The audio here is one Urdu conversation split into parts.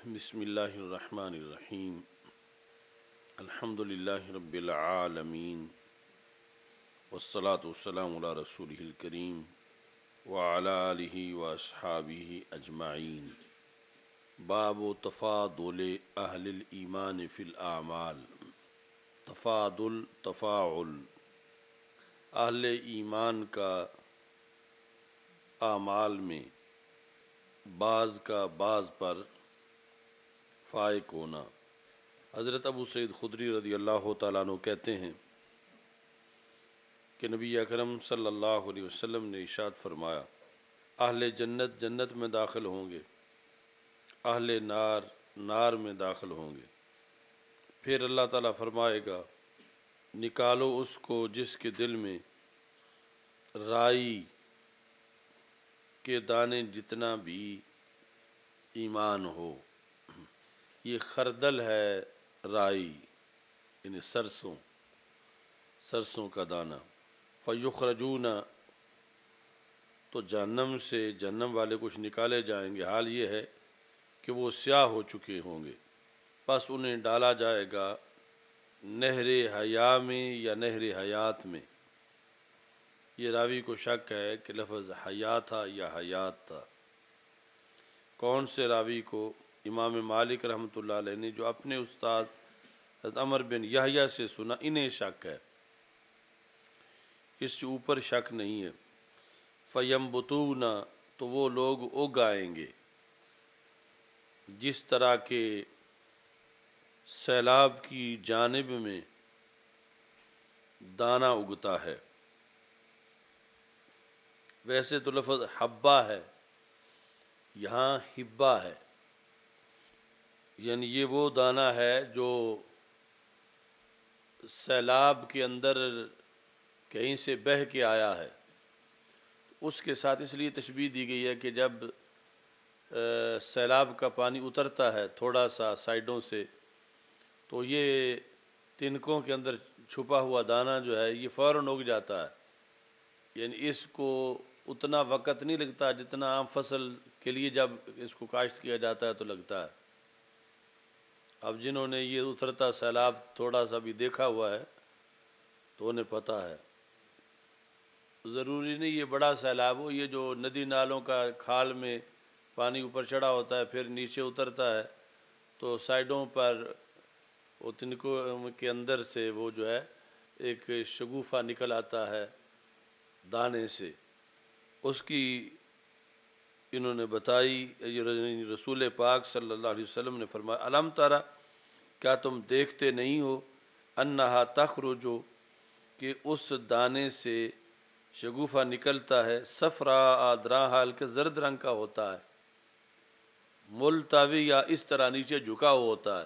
بسم اللہ الرحمن الرحیم الحمد للہ رب العالمین والصلاة والسلام علی رسولہ الکریم وعلی آلہ واصحابہ اجمعین۔ باب تفاضل اہل الایمان فی الاعمال۔ تفاضل، تفاعل، اہل ایمان کا اعمال میں بعض کا بعض پر فائق ہونا۔ حضرت ابو سعید خدری رضی اللہ تعالیٰ عنہ کہتے ہیں کہ نبی اکرم صلی اللہ علیہ وسلم نے ارشاد فرمایا، اہل جنت جنت میں داخل ہوں گے، اہل نار نار میں داخل ہوں گے۔ پھر اللہ تعالیٰ فرمائے گا، نکالو اس کو جس کے دل میں رائی کے دانے جتنا بھی ایمان ہو۔ یہ خردل ہے رائی، یعنی سرسوں کا دانہ۔ فیخرجون، تو جہنم سے جہنم والے کچھ نکالے جائیں گے، حال یہ ہے کہ وہ سیاہ ہو چکے ہوں گے، پس انہیں ڈالا جائے گا نہر حیا میں یا نہر حیات میں۔ یہ راوی کو شک ہے کہ لفظ حیا تھا یا حیات تھا۔ کون سے راوی کو؟ امام مالک رحمۃ اللہ علیہ نے جو اپنے استاد حضرت عمر بن یحییٰ سے سنا، انہیں شک ہے، اس سے اوپر شک نہیں ہے۔ فَيَنْبُتُونَ، تو وہ لوگ اگ آئیں گے جس طرح کے سیلاب کی جانب میں دانہ اگتا ہے۔ ویسے تو لفظ حبہ ہے، یہاں حبہ ہے، یعنی یہ وہ دانہ ہے جو سیلاب کے اندر کہیں سے بہہ کے آیا ہے۔ اس کے ساتھ اس لیے تشبیہ دی گئی ہے کہ جب سیلاب کا پانی اترتا ہے تھوڑا سا سائیڈوں سے، تو یہ تنکوں کے اندر چھپا ہوا دانہ جو ہے یہ فوراً اگ جاتا ہے، یعنی اس کو اتنا وقت نہیں لگتا جتنا عام فصل کے لیے جب اس کو کاشت کیا جاتا ہے تو لگتا ہے۔ اب جنہوں نے یہ اترتا سیلاب تھوڑا سا بھی دیکھا ہوا ہے تو انہیں پتہ ہے۔ ضروری نہیں یہ بڑا سیلاب ہو، یہ جو ندی نالوں کا کھال میں پانی اوپر چڑھا ہوتا ہے پھر نیچے اترتا ہے تو سائیڈوں پر وہ تنکوں کے اندر سے وہ جو ہے ایک شگوفہ نکل آتا ہے دانے سے، اس کی انہوں نے بتائی۔ رسول پاک صلی اللہ علیہ وسلم نے فرمایا، الم ترى، کیا تم دیکھتے نہیں ہو، انہا تخرج، کہ اس دانے سے شگوفہ نکلتا ہے، صفراء ادراء، حال کے زرد رنگ کا ہوتا ہے، ملتوی، یا اس طرح نیچے جھکا ہوا ہوتا ہے۔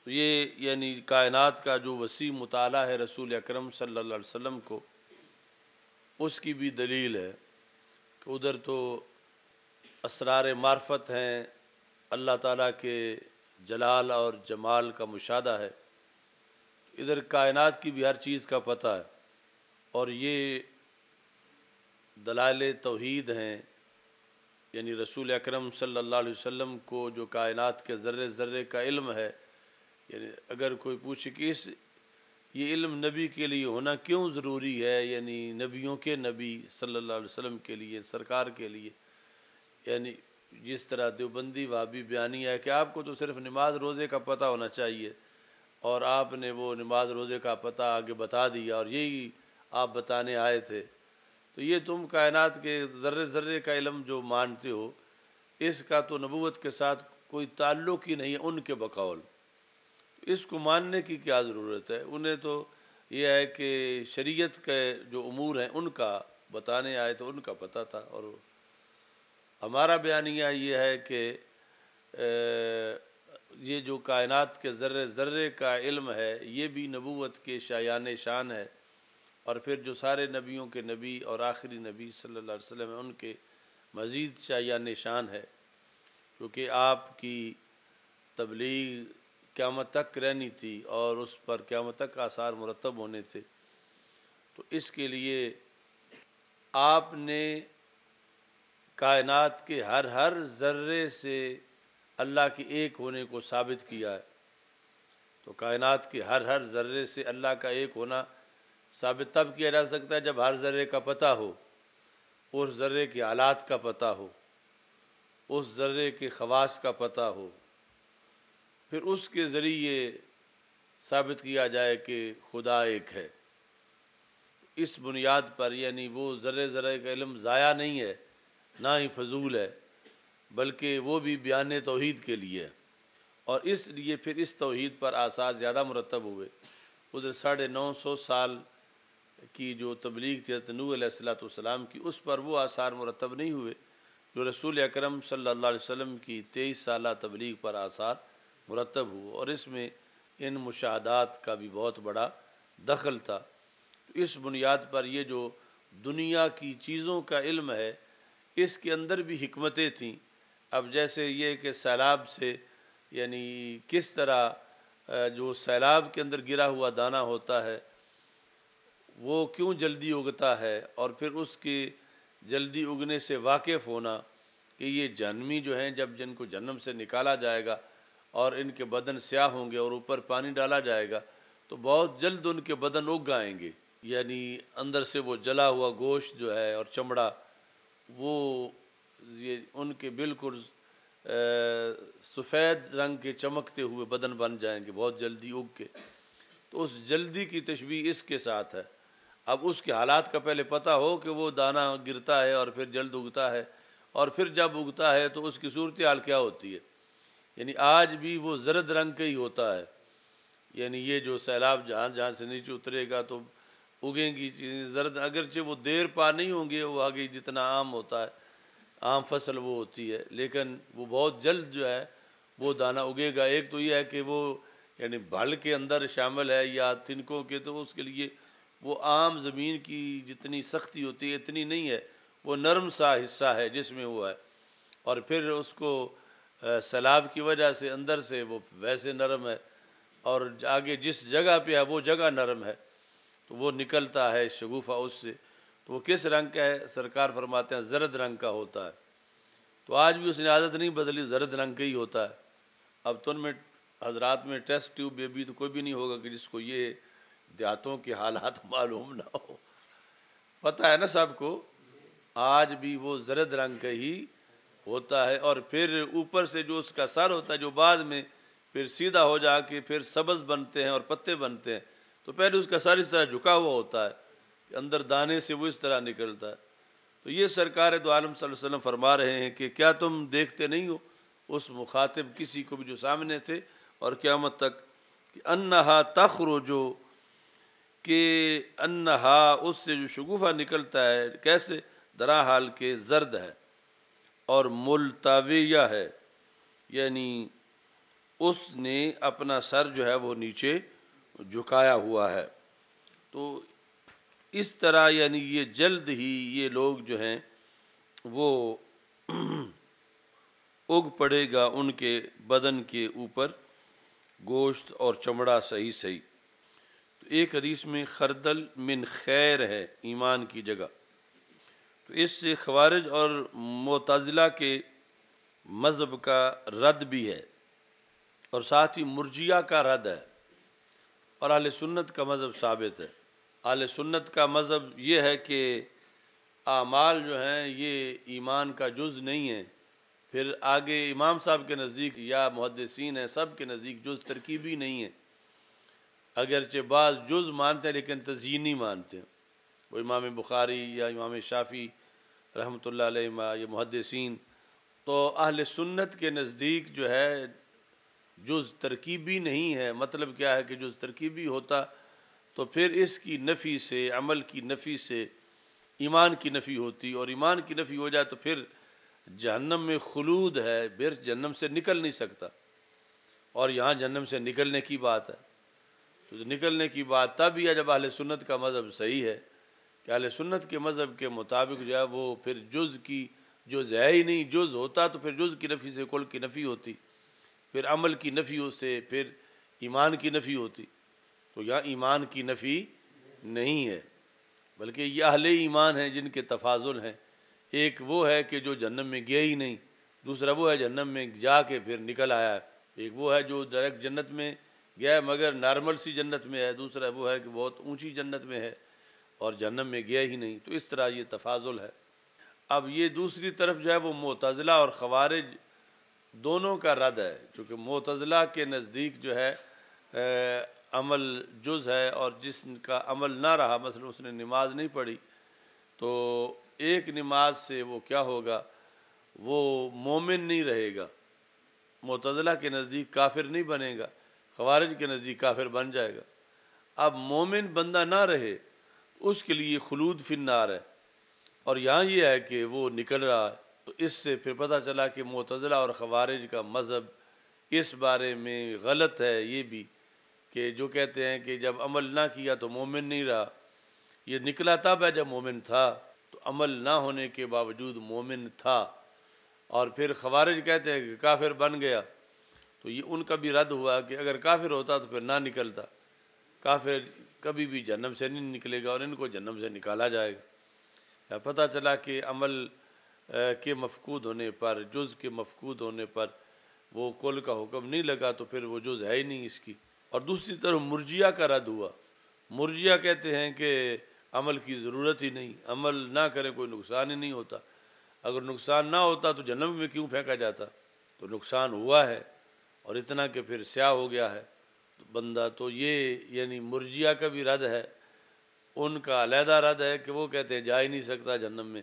تو یہ یعنی کائنات کا جو وسیع مطالعہ ہے رسول اکرم صلی اللہ علیہ وسلم کو، اس کی بھی دلیل ہے کہ ادھر تو اسرار معرفت ہیں، اللہ تعالیٰ کے جلال اور جمال کا مشاہدہ ہے، ادھر کائنات کی بھی ہر چیز کا پتہ ہے، اور یہ دلائل توحید ہیں، یعنی رسول اکرم صلی اللہ علیہ وسلم کو جو کائنات کے ذرے ذرے کا علم ہے، یعنی اگر کوئی پوچھے کہ یہ علم نبی کے لیے ہونا کیوں ضروری ہے، یعنی نبیوں کے نبی صلی اللہ علیہ وسلم کے لیے، سرکار کے لیے، یعنی جس طرح دیوبندی وہابی بیانی ہے کہ آپ کو تو صرف نماز روزے کا پتہ ہونا چاہیے، اور آپ نے وہ نماز روزے کا پتہ آگے بتا دیا اور یہی آپ بتانے آئے تھے، تو یہ تم کائنات کے ذرے ذرے کا علم جو مانتے ہو، اس کا تو نبوت کے ساتھ کوئی تعلق ہی نہیں ہے ان کے بقول، اس کو ماننے کی کیا ضرورت ہے؟ انہیں تو یہ ہے کہ شریعت کے جو امور ہیں ان کا بتانے آئے تو ان کا پتہ تھا، اور ہمارا بیانیہ یہ ہے کہ یہ جو کائنات کے ذرے ذرے کا علم ہے یہ بھی نبوت کے شایان شان ہے، اور پھر جو سارے نبیوں کے نبی اور آخری نبی صلی اللہ علیہ وسلم ہیں ان کے مزید شایان شان ہے، کیونکہ آپ کی تبلیغ قیامت تک رہنی تھی اور اس پر قیامت تک آثار مرتب ہونے تھے، تو اس کے لیے آپ نے کائنات کے ہر ذرے سے اللہ کے ایک ہونے کو ثابت کیا ہے۔ تو کائنات کے ہر ذرے سے اللہ کا ایک ہونا ثابت تب کیا جا سکتا ہے جب ہر ذرے کا پتہ ہو، اس ذرے کے حالات کا پتہ ہو، اس ذرے کے خواص کا پتہ ہو، پھر اس کے ذریعے ثابت کیا جائے کہ خدا ایک ہے۔ اس بنیاد پر یعنی وہ ذرے کا علم ضائع نہیں ہے، نہ ہی فضول ہے، بلکہ وہ بھی بیان توحید کے لیے ہے۔ اور اس لیے پھر اس توحید پر آثار زیادہ مرتب ہوئے۔ ادھر 950 سال کی جو تبلیغ تھی حضرت نوح علیہ السلام کی، اس پر وہ آثار مرتب نہیں ہوئے جو رسول اکرم صلی اللہ علیہ وسلم کی 23 سالہ تبلیغ پر آثار مرتب ہوئے، اور اس میں ان مشاہدات کا بھی بہت بڑا دخل تھا۔ اس بنیاد پر یہ جو دنیا کی چیزوں کا علم ہے، اس کے اندر بھی حکمتیں تھیں۔ اب جیسے یہ کہ سیلاب سے یعنی کس طرح جو سیلاب کے اندر گرا ہوا دانہ ہوتا ہے وہ کیوں جلدی اگتا ہے، اور پھر اس کے جلدی اگنے سے واقف ہونا کہ یہ جہنمی جو ہیں جب جن کو جہنم سے نکالا جائے گا اور ان کے بدن سیاہ ہوں گے اور اوپر پانی ڈالا جائے گا تو بہت جلد ان کے بدن اگ آئیں گے، یعنی اندر سے وہ جلا ہوا گوشت جو ہے اور چمڑا وہ یہ ان کے بالکل سفید رنگ کے چمکتے ہوئے بدن بن جائیں گے بہت جلدی اگ کے۔ تو اس جلدی کی تشبیہ اس کے ساتھ ہے۔ اب اس کے حالات کا پہلے پتہ ہو کہ وہ دانہ گرتا ہے اور پھر جلد اگتا ہے، اور پھر جب اگتا ہے تو اس کی صورتحال کیا ہوتی ہے۔ یعنی آج بھی وہ زرد رنگ کا ہی ہوتا ہے، یعنی یہ جو سیلاب جہاں سے نیچے اترے گا تو اگیں گی زرد، اگرچہ وہ دیر پا نہیں ہوں گے، وہ آگے جتنا عام ہوتا ہے عام فصل وہ ہوتی ہے، لیکن وہ بہت جلد جو ہے وہ دانہ اگے گا۔ ایک تو یہ ہے کہ وہ یعنی بھل کے اندر شامل ہے یا تنکوں کے، تو اس کے لیے وہ عام زمین کی جتنی سختی ہوتی ہے اتنی نہیں ہے، وہ نرم سا حصہ ہے جس میں وہ ہے، اور پھر اس کو سیلاب کی وجہ سے اندر سے وہ ویسے نرم ہے، اور آگے جس جگہ پہ ہے وہ جگہ نرم ہے، تو وہ نکلتا ہے شگوفہ اس سے۔ تو وہ کس رنگ کا ہے؟ سرکار فرماتے ہیں زرد رنگ کا ہوتا ہے۔ تو آج بھی اس نے عادت نہیں بدلی، زرد رنگ کا ہی ہوتا ہے۔ اب تو ان میں حضرات میں ٹیسٹ ٹیوب بیبی تو کوئی بھی نہیں ہوگا کہ جس کو یہ دیہاتوں کے حالات معلوم نہ ہو، پتہ ہے نا سب کو، آج بھی وہ زرد رنگ کا ہی ہوتا ہے، اور پھر اوپر سے جو اس کا سر ہوتا ہے جو بعد میں پھر سیدھا ہو جا کے پھر سبز بنتے ہیں اور پتے بنتے ہیں، تو پہلے اس کا سر اس طرح جھکا ہوا ہوتا ہے کہ اندر دانے سے وہ اس طرح نکلتا ہے۔ تو یہ سرکار دو عالم صلی اللہ علیہ وسلم فرما رہے ہیں کہ کیا تم دیکھتے نہیں ہو اس مخاطب کسی کو بھی جو سامنے تھے اور قیامت تک، کہ انہا تخرجو، کہ انہا اس سے جو شگوفہ نکلتا ہے کیسے، درا حال کے زرد ہے اور ملتویہ ہے، یعنی اس نے اپنا سر جو ہے وہ نیچے جھکایا ہوا ہے۔ تو اس طرح یعنی یہ جلد ہی یہ لوگ جو ہیں وہ اگ پڑے گا ان کے بدن کے اوپر گوشت اور چمڑا صحیح۔ تو ایک حدیث میں خردل من خیر ہے ایمان کی جگہ، تو اس سے خوارج اور معتزلہ کے مذہب کا رد بھی ہے، اور ساتھ ہی مرجیہ کا رد ہے، اور اہل سنت کا مذہب ثابت ہے۔ اہل سنت کا مذہب یہ ہے کہ اعمال جو ہیں یہ ایمان کا جز نہیں ہے۔ پھر آگے امام صاحب کے نزدیک یا محدثین ہیں سب کے نزدیک جز ترکیبی نہیں ہے، اگرچہ بعض جز مانتے ہیں لیکن تزیینی مانتے ہیں، وہ امام بخاری یا امام شافعی رحمۃ اللہ علیہ یا محدثین۔ تو اہل سنت کے نزدیک جو ہے جز ترکیبی نہیں ہے۔ مطلب کیا ہے کہ جز ترکیبی ہوتا تو پھر اس کی نفی سے، عمل کی نفی سے ایمان کی نفی ہوتی، اور ایمان کی نفی ہو جائے تو پھر جہنم میں خلود ہے، پھر جہنم سے نکل نہیں سکتا، اور یہاں جہنم سے نکلنے کی بات ہے۔ تو نکلنے کی بات تب ہی ہے جب اہل سنت کا مذہب صحیح ہے، کہ اہل سنت کے مذہب کے مطابق جو ہے وہ پھر جز کی جز ہے ہی نہیں، جز ہوتا تو پھر جز کی نفی سے کل کی نفی ہوتی، پھر عمل کی نفی سے پھر ایمان کی نفی ہوتی۔ تو یہاں ایمان کی نفی نہیں ہے، بلکہ یہ اہل ایمان ہیں جن کے تفاضل ہیں۔ ایک وہ ہے کہ جو جہنم میں گیا ہی نہیں، دوسرا وہ ہے جہنم میں جا کے پھر نکل آیا ہے۔ ایک وہ ہے جو ڈائریکٹ جنت میں گیا ہے مگر نارمل سی جنت میں ہے، دوسرا وہ ہے کہ بہت اونچی جنت میں ہے اور جہنم میں گیا ہی نہیں۔ تو اس طرح یہ تفاضل ہے۔ اب یہ دوسری طرف جو ہے وہ معتزلہ اور خوارج دونوں کا رد ہے، چونکہ معتزلہ کے نزدیک جو ہے عمل جز ہے، اور جس کا عمل نہ رہا، مثلا اس نے نماز نہیں پڑھی تو ایک نماز سے وہ کیا ہوگا، وہ مومن نہیں رہے گا۔ معتزلہ کے نزدیک کافر نہیں بنے گا، خوارج کے نزدیک کافر بن جائے گا۔ اب مومن بندہ نہ رہے اس کے لیے خلود فی النار ہے، اور یہاں یہ ہے کہ وہ نکل رہا ہے۔ تو اس سے پھر پتہ چلا کہ معتزلہ اور خوارج کا مذہب اس بارے میں غلط ہے، یہ بھی کہ جو کہتے ہیں کہ جب عمل نہ کیا تو مومن نہیں رہا، یہ نکلا تب ہے جب مومن تھا، تو عمل نہ ہونے کے باوجود مومن تھا۔ اور پھر خوارج کہتے ہیں کہ کافر بن گیا، تو یہ ان کا بھی رد ہوا کہ اگر کافر ہوتا تو پھر نہ نکلتا، کافر کبھی بھی جہنم سے نہیں نکلے گا اور ان کو جہنم سے نکالا جائے گا۔ پتہ چلا کہ عمل کے مفقود ہونے پر، جز کے مفقود ہونے پر وہ کل کا حکم نہیں لگا، تو پھر وہ جز ہے ہی نہیں اس کی۔ اور دوسری طرف مرجیہ کا رد ہوا۔ مرجیہ کہتے ہیں کہ عمل کی ضرورت ہی نہیں، عمل نہ کریں کوئی نقصان ہی نہیں ہوتا، اگر نقصان نہ ہوتا تو جہنم میں کیوں پھینکا جاتا، تو نقصان ہوا ہے اور اتنا کہ پھر سیاہ ہو گیا ہے بندہ۔ تو یہ یعنی مرجیہ کا بھی رد ہے، ان کا علیحدہ رد ہے کہ وہ کہتے ہیں جا ہی نہیں سکتا جہنم میں،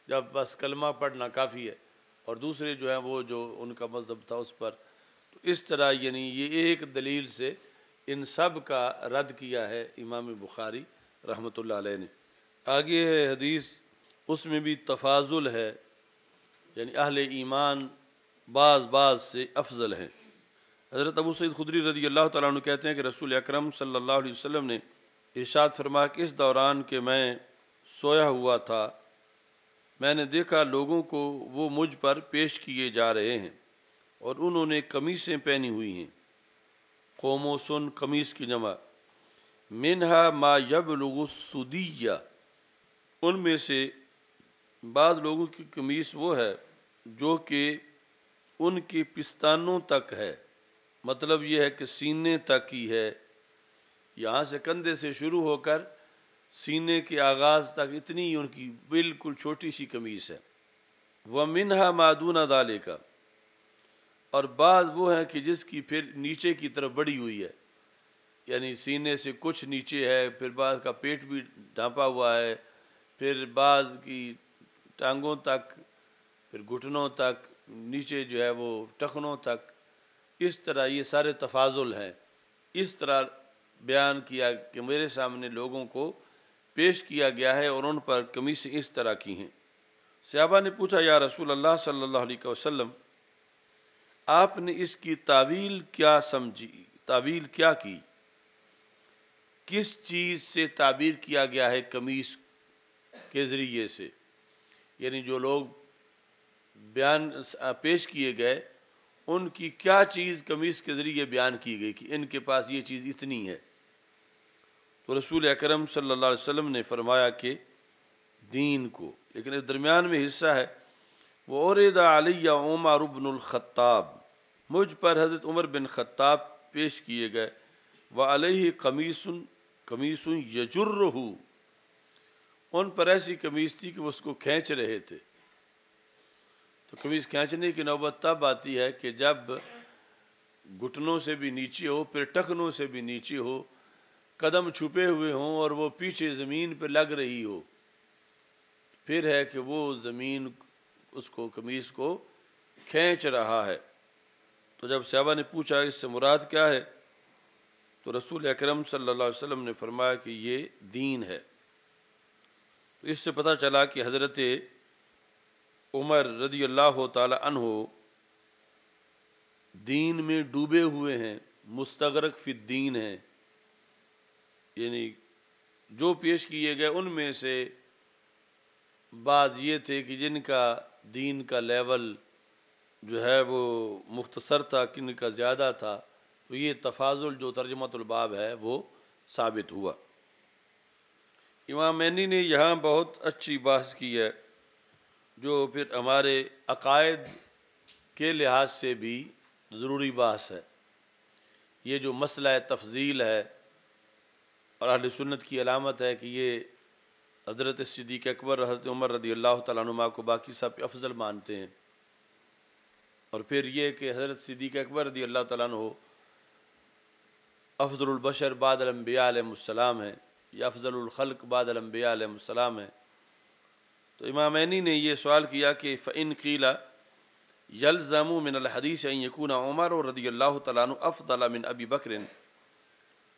جب بس کلمہ پڑھنا کافی ہے، اور دوسرے جو ہیں وہ جو ان کا مذہب تھا اس پر۔ تو اس طرح یعنی یہ ایک دلیل سے ان سب کا رد کیا ہے امام بخاری رحمۃ اللہ علیہ نے۔ آگے ہے حدیث، اس میں بھی تفاضل ہے، یعنی اہل ایمان بعض سے افضل ہیں۔ حضرت ابو سعید خدری رضی اللہ تعالیٰ عنہ کہتے ہیں کہ رسول اکرم صلی اللہ علیہ وسلم نے ارشاد فرمایا کہ اس دوران کہ میں سویا ہوا تھا، میں نے دیکھا لوگوں کو وہ مجھ پر پیش کیے جا رہے ہیں اور انہوں نے قمیصیں پہنی ہوئی ہیں، قوموسن قمیص کی جمع، منہا ما یبلغ السدیہ، ان میں سے بعض لوگوں کی قمیص وہ ہے جو کہ ان کے پستانوں تک ہے، مطلب یہ ہے کہ سینے تک ہی ہے، یہاں سے کندھے سے شروع ہو کر سینے کے آغاز تک اتنی ہی ان کی بالکل چھوٹی سی قمیص ہے۔ وَمِنْهَا مَا دُونَ ذَلِكَ، اور بعض وہ ہیں کہ جس کی پھر نیچے کی طرف بڑی ہوئی ہے، یعنی سینے سے کچھ نیچے ہے، پھر بعض کا پیٹ بھی ڈھانپا ہوا ہے، پھر بعض کی ٹانگوں تک، پھر گھٹنوں تک، نیچے جو ہے وہ ٹخنوں تک، اس طرح یہ سارے تفاضل ہیں۔ اس طرح بیان کیا کہ میرے سامنے لوگوں کو پیش کیا گیا ہے اور ان پر قمیصیں اس طرح کی ہیں۔ صحابہ نے پوچھا یا رسول اللہ صلی اللہ علیہ وسلم، آپ نے اس کی تعویل کیا سمجھی، تعویل کیا کی، کس چیز سے تعبیر کیا گیا ہے قمیص کے ذریعے سے، یعنی جو لوگ بیان پیش کیے گئے ان کی کیا چیز قمیص کے ذریعے بیان کی گئی کہ ان کے پاس یہ چیز اتنی ہے؟ تو رسول اکرم صلی اللہ علیہ وسلم نے فرمایا کہ دین کو، لیکن اس درمیان میں حصہ ہے، وَعُرِضَ عَلِيَّ عُمَرُ بْنُ الْخَطَّابِ، مجھ پر حضرت عمر بن خطاب پیش کیے گئے، وَعَلَيْهِ قَمِيصٌ يَجُرُّهُ، ان پر ایسی قمیص تھی کہ وہ اس کو کھینچ رہے تھے۔ تو قمیص کھینچنے کی نوبت تب آتی ہے کہ جب گھٹنوں سے بھی نیچے ہو، پھر ٹخنوں سے بھی نیچے ہو، قدم چھپے ہوئے ہوں اور وہ پیچھے زمین پہ لگ رہی ہو، پھر ہے کہ وہ زمین اس کو قمیص کو کھینچ رہا ہے۔ تو جب صحابہ نے پوچھا اس سے مراد کیا ہے، تو رسول اکرم صلی اللہ علیہ وسلم نے فرمایا کہ یہ دین ہے۔ تو اس سے پتہ چلا کہ حضرت عمر رضی اللہ تعالی عنہ دین میں ڈوبے ہوئے ہیں، مستغرق فی الدین ہیں، یعنی جو پیش کیے گئے ان میں سے بعض یہ تھے کہ جن کا دین کا لیول جو ہے وہ مختصر تھا، کن کا زیادہ تھا، تو یہ تفاضل جو ترجمۃ الباب ہے وہ ثابت ہوا۔ امام مینی نے یہاں بہت اچھی بحث کی ہے جو پھر ہمارے عقائد کے لحاظ سے بھی ضروری بحث ہے۔ یہ جو مسئلہ تفضیل ہے اور اہل سنت کی علامت ہے کہ یہ حضرت صدیق اکبر حضرت عمر رضی اللہ تعالیٰ عنہما کو باقی سب پہ افضل مانتے ہیں، اور پھر یہ کہ حضرت صدیق اکبر رضی اللہ تعالیٰ عنہ افضل البشر بعد الانبیاء علیہ السلام ہے، یا افضل الخلق بعد الانبیاء علیہ السلام ہے۔ تو امامینی نے یہ سوال کیا کہ فَإِنْ قِيلَ يَلْزَمُ مِنَ الْحَدِيثِ أَنْ يَكُونَ عُمَرُ رضی اللہ تعالیٰ عنہ أفضل من أبي بكر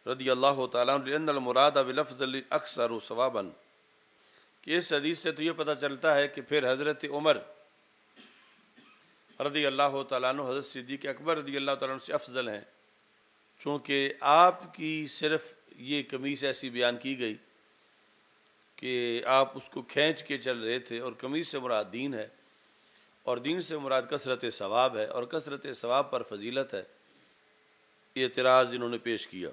رضی اللہ تعالیٰ عنہ لأن المراد بالأفضل أكثر ثوابا، کہ اس حدیث سے تو یہ پتہ چلتا ہے کہ پھر حضرت عمر رضی اللہ تعالیٰ عنہ حضرت صدیق اکبر رضی اللہ تعالیٰ عنہ سے افضل ہیں، چونکہ آپ کی صرف یہ قمیص ایسی بیان کی گئی کہ آپ اس کو کھینچ کے چل رہے تھے، اور قمیص سے مراد دین ہے، اور دین سے مراد کثرت ثواب ہے، اور کثرت ثواب پر فضیلت ہے۔ یہ اعتراض انہوں نے پیش کیا۔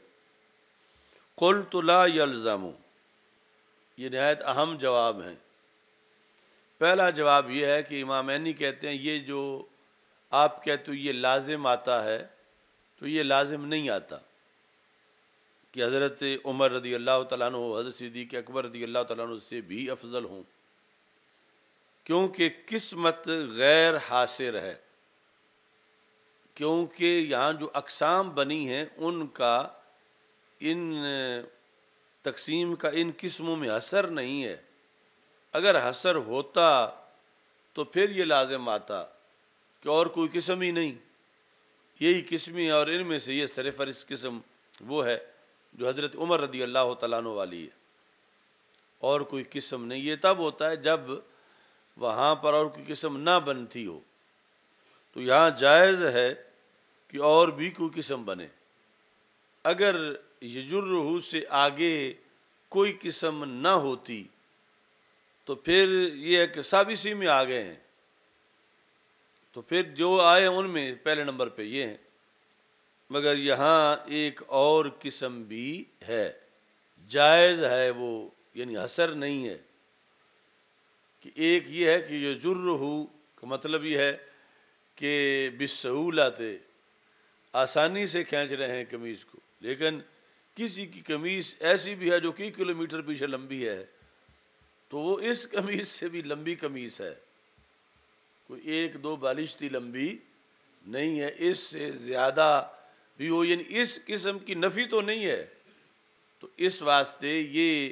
قلت لا یلزم، یہ نہایت اہم جواب ہیں۔ پہلا جواب یہ ہے کہ امامینی کہتے ہیں یہ جو آپ کہتے ہو یہ لازم آتا ہے، تو یہ لازم نہیں آتا کہ حضرت عمر رضی اللہ تعالیٰ عنہ حضرت صدیق اکبر رضی اللہ تعالیٰ عنہ سے بھی افضل ہوں، کیونکہ قسمت غیر حاصر ہے، کیونکہ یہاں جو اقسام بنی ہیں ان کا ان تقسیم کا ان قسموں میں حصر نہیں ہے۔ اگر حصر ہوتا تو پھر یہ لازم آتا کہ اور کوئی قسم ہی نہیں، یہی قسمیں، اور ان میں سے یہ سرفہرست قسم وہ ہے جو حضرت عمر رضی اللہ تعالیٰ عنہ والی ہے، اور کوئی قسم نہیں۔ یہ تب ہوتا ہے جب وہاں پر اور کوئی قسم نہ بنتی ہو، تو یہاں جائز ہے کہ اور بھی کوئی قسم بنے۔ اگر یجرہ سے آگے کوئی قسم نہ ہوتی تو پھر یہ ہے کہ سب اسی میں آ گئے ہیں، تو پھر جو آئے ان میں پہلے نمبر پہ یہ ہیں، مگر یہاں ایک اور قسم بھی ہے، جائز ہے وہ، یعنی حصر نہیں ہے۔ کہ ایک یہ ہے کہ یجرہ کا مطلب یہ ہے کہ بسہولت، آسانی سے کھینچ رہے ہیں قمیص کو، لیکن کسی کی قمیص ایسی بھی ہے جو کئی کلومیٹر پیچھے لمبی ہے، تو وہ اس قمیص سے بھی لمبی قمیص ہے، کوئی ایک دو بالشتی لمبی نہیں ہے، اس سے زیادہ بھی ہو، یعنی اس قسم کی نفی تو نہیں ہے۔ تو اس واسطے یہ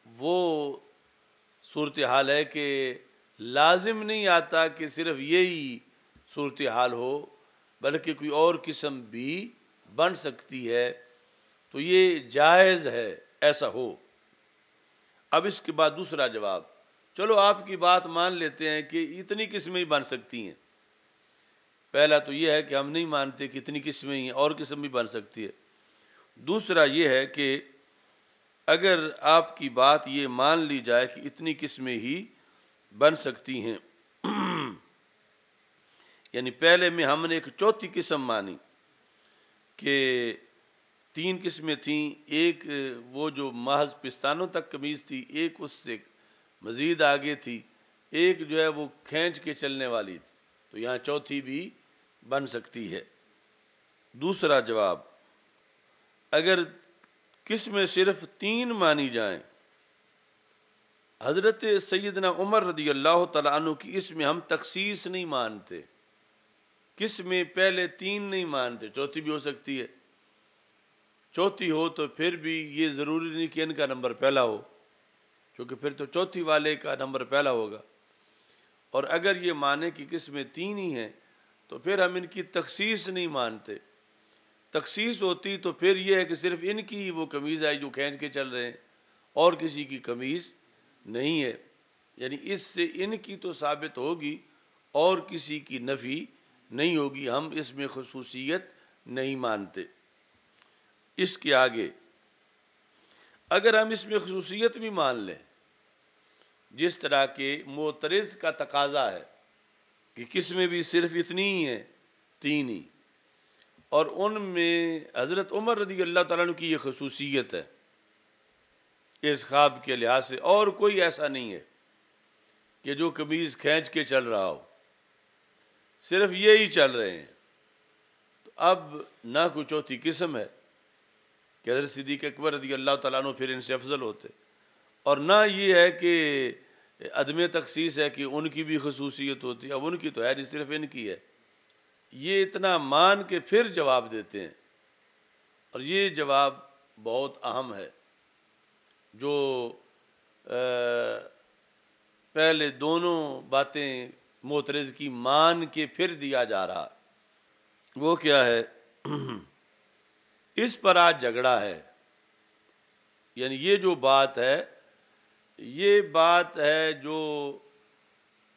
وہ صورتحال ہے کہ لازم نہیں آتا کہ صرف یہی صورتحال ہو، بلکہ کوئی اور قسم بھی بن سکتی ہے، تو یہ جائز ہے ایسا ہو۔ اب اس کے بعد دوسرا جواب، چلو آپ کی بات مان لیتے ہیں کہ اتنی قسمیں ہی بن سکتی ہیں۔ پہلا تو یہ ہے کہ ہم نہیں مانتے کہ اتنی قسمیں ہی ہیں، اور قسم بھی بن سکتی ہے۔ دوسرا یہ ہے کہ اگر آپ کی بات یہ مان لی جائے کہ اتنی قسمیں ہی بن سکتی ہیں، یعنی پہلے میں ہم نے ایک چوتھی قسم مانی کہ تین قسمیں تھیں، ایک وہ جو محض پستانوں تک قمیض تھی، ایک اس سے مزید آگے تھی، ایک جو ہے وہ کھینچ کے چلنے والی تھی، تو یہاں چوتھی بھی بن سکتی ہے۔ دوسرا جواب، اگر قسمیں صرف تین مانی جائیں، حضرت سیدنا عمر رضی اللہ تعالیٰ عنہ کی اس میں ہم تخصیص نہیں مانتے، قسمیں پہلے تین نہیں مانتے، چوتھی بھی ہو سکتی ہے۔ چوتھی ہو تو پھر بھی یہ ضروری نہیں کہ ان کا نمبر پہلا ہو، کیونکہ پھر تو چوتھی والے کا نمبر پہلا ہوگا۔ اور اگر یہ مانے کہ قسمیں تین ہی ہیں تو پھر ہم ان کی تخصیص نہیں مانتے۔ تخصیص ہوتی تو پھر یہ ہے کہ صرف ان کی وہ قمیض ہے جو کھینچ کے چل رہے ہیں، اور کسی کی قمیض نہیں ہے، یعنی اس سے ان کی تو ثابت ہوگی اور کسی کی نفی نہیں ہوگی، ہم اس میں خصوصیت نہیں مانتے۔ اس کے آگے اگر ہم اس میں خصوصیت بھی مان لیں، جس طرح کے معترض کا تقاضا ہے کہ قسمیں بھی صرف اتنی ہی ہیں، تین ہی، اور ان میں حضرت عمر رضی اللہ تعالیٰ عنہ کی یہ خصوصیت ہے اس خواب کے لحاظ سے، اور کوئی ایسا نہیں ہے کہ جو قمیض کھینچ کے چل رہا ہو، صرف یہی چل رہے ہیں۔ تو اب نہ کوئی چوتھی قسم ہے کہ حضرت صدیق اکبر رضی اللہ تعالیٰ عنہ پھر ان سے افضل ہوتے، اور نہ یہ ہے کہ عدم تخصیص ہے کہ ان کی بھی خصوصیت ہوتی ہے۔ اب ان کی تو ہے نہیں، صرف ان کی ہے۔ یہ اتنا مان کے پھر جواب دیتے ہیں، اور یہ جواب بہت اہم ہے، جو پہلے دونوں باتیں معترض کی مان کے پھر دیا جا رہا، وہ کیا ہے؟ اس پر آج جھگڑا ہے، یعنی یہ جو بات ہے، یہ بات ہے جو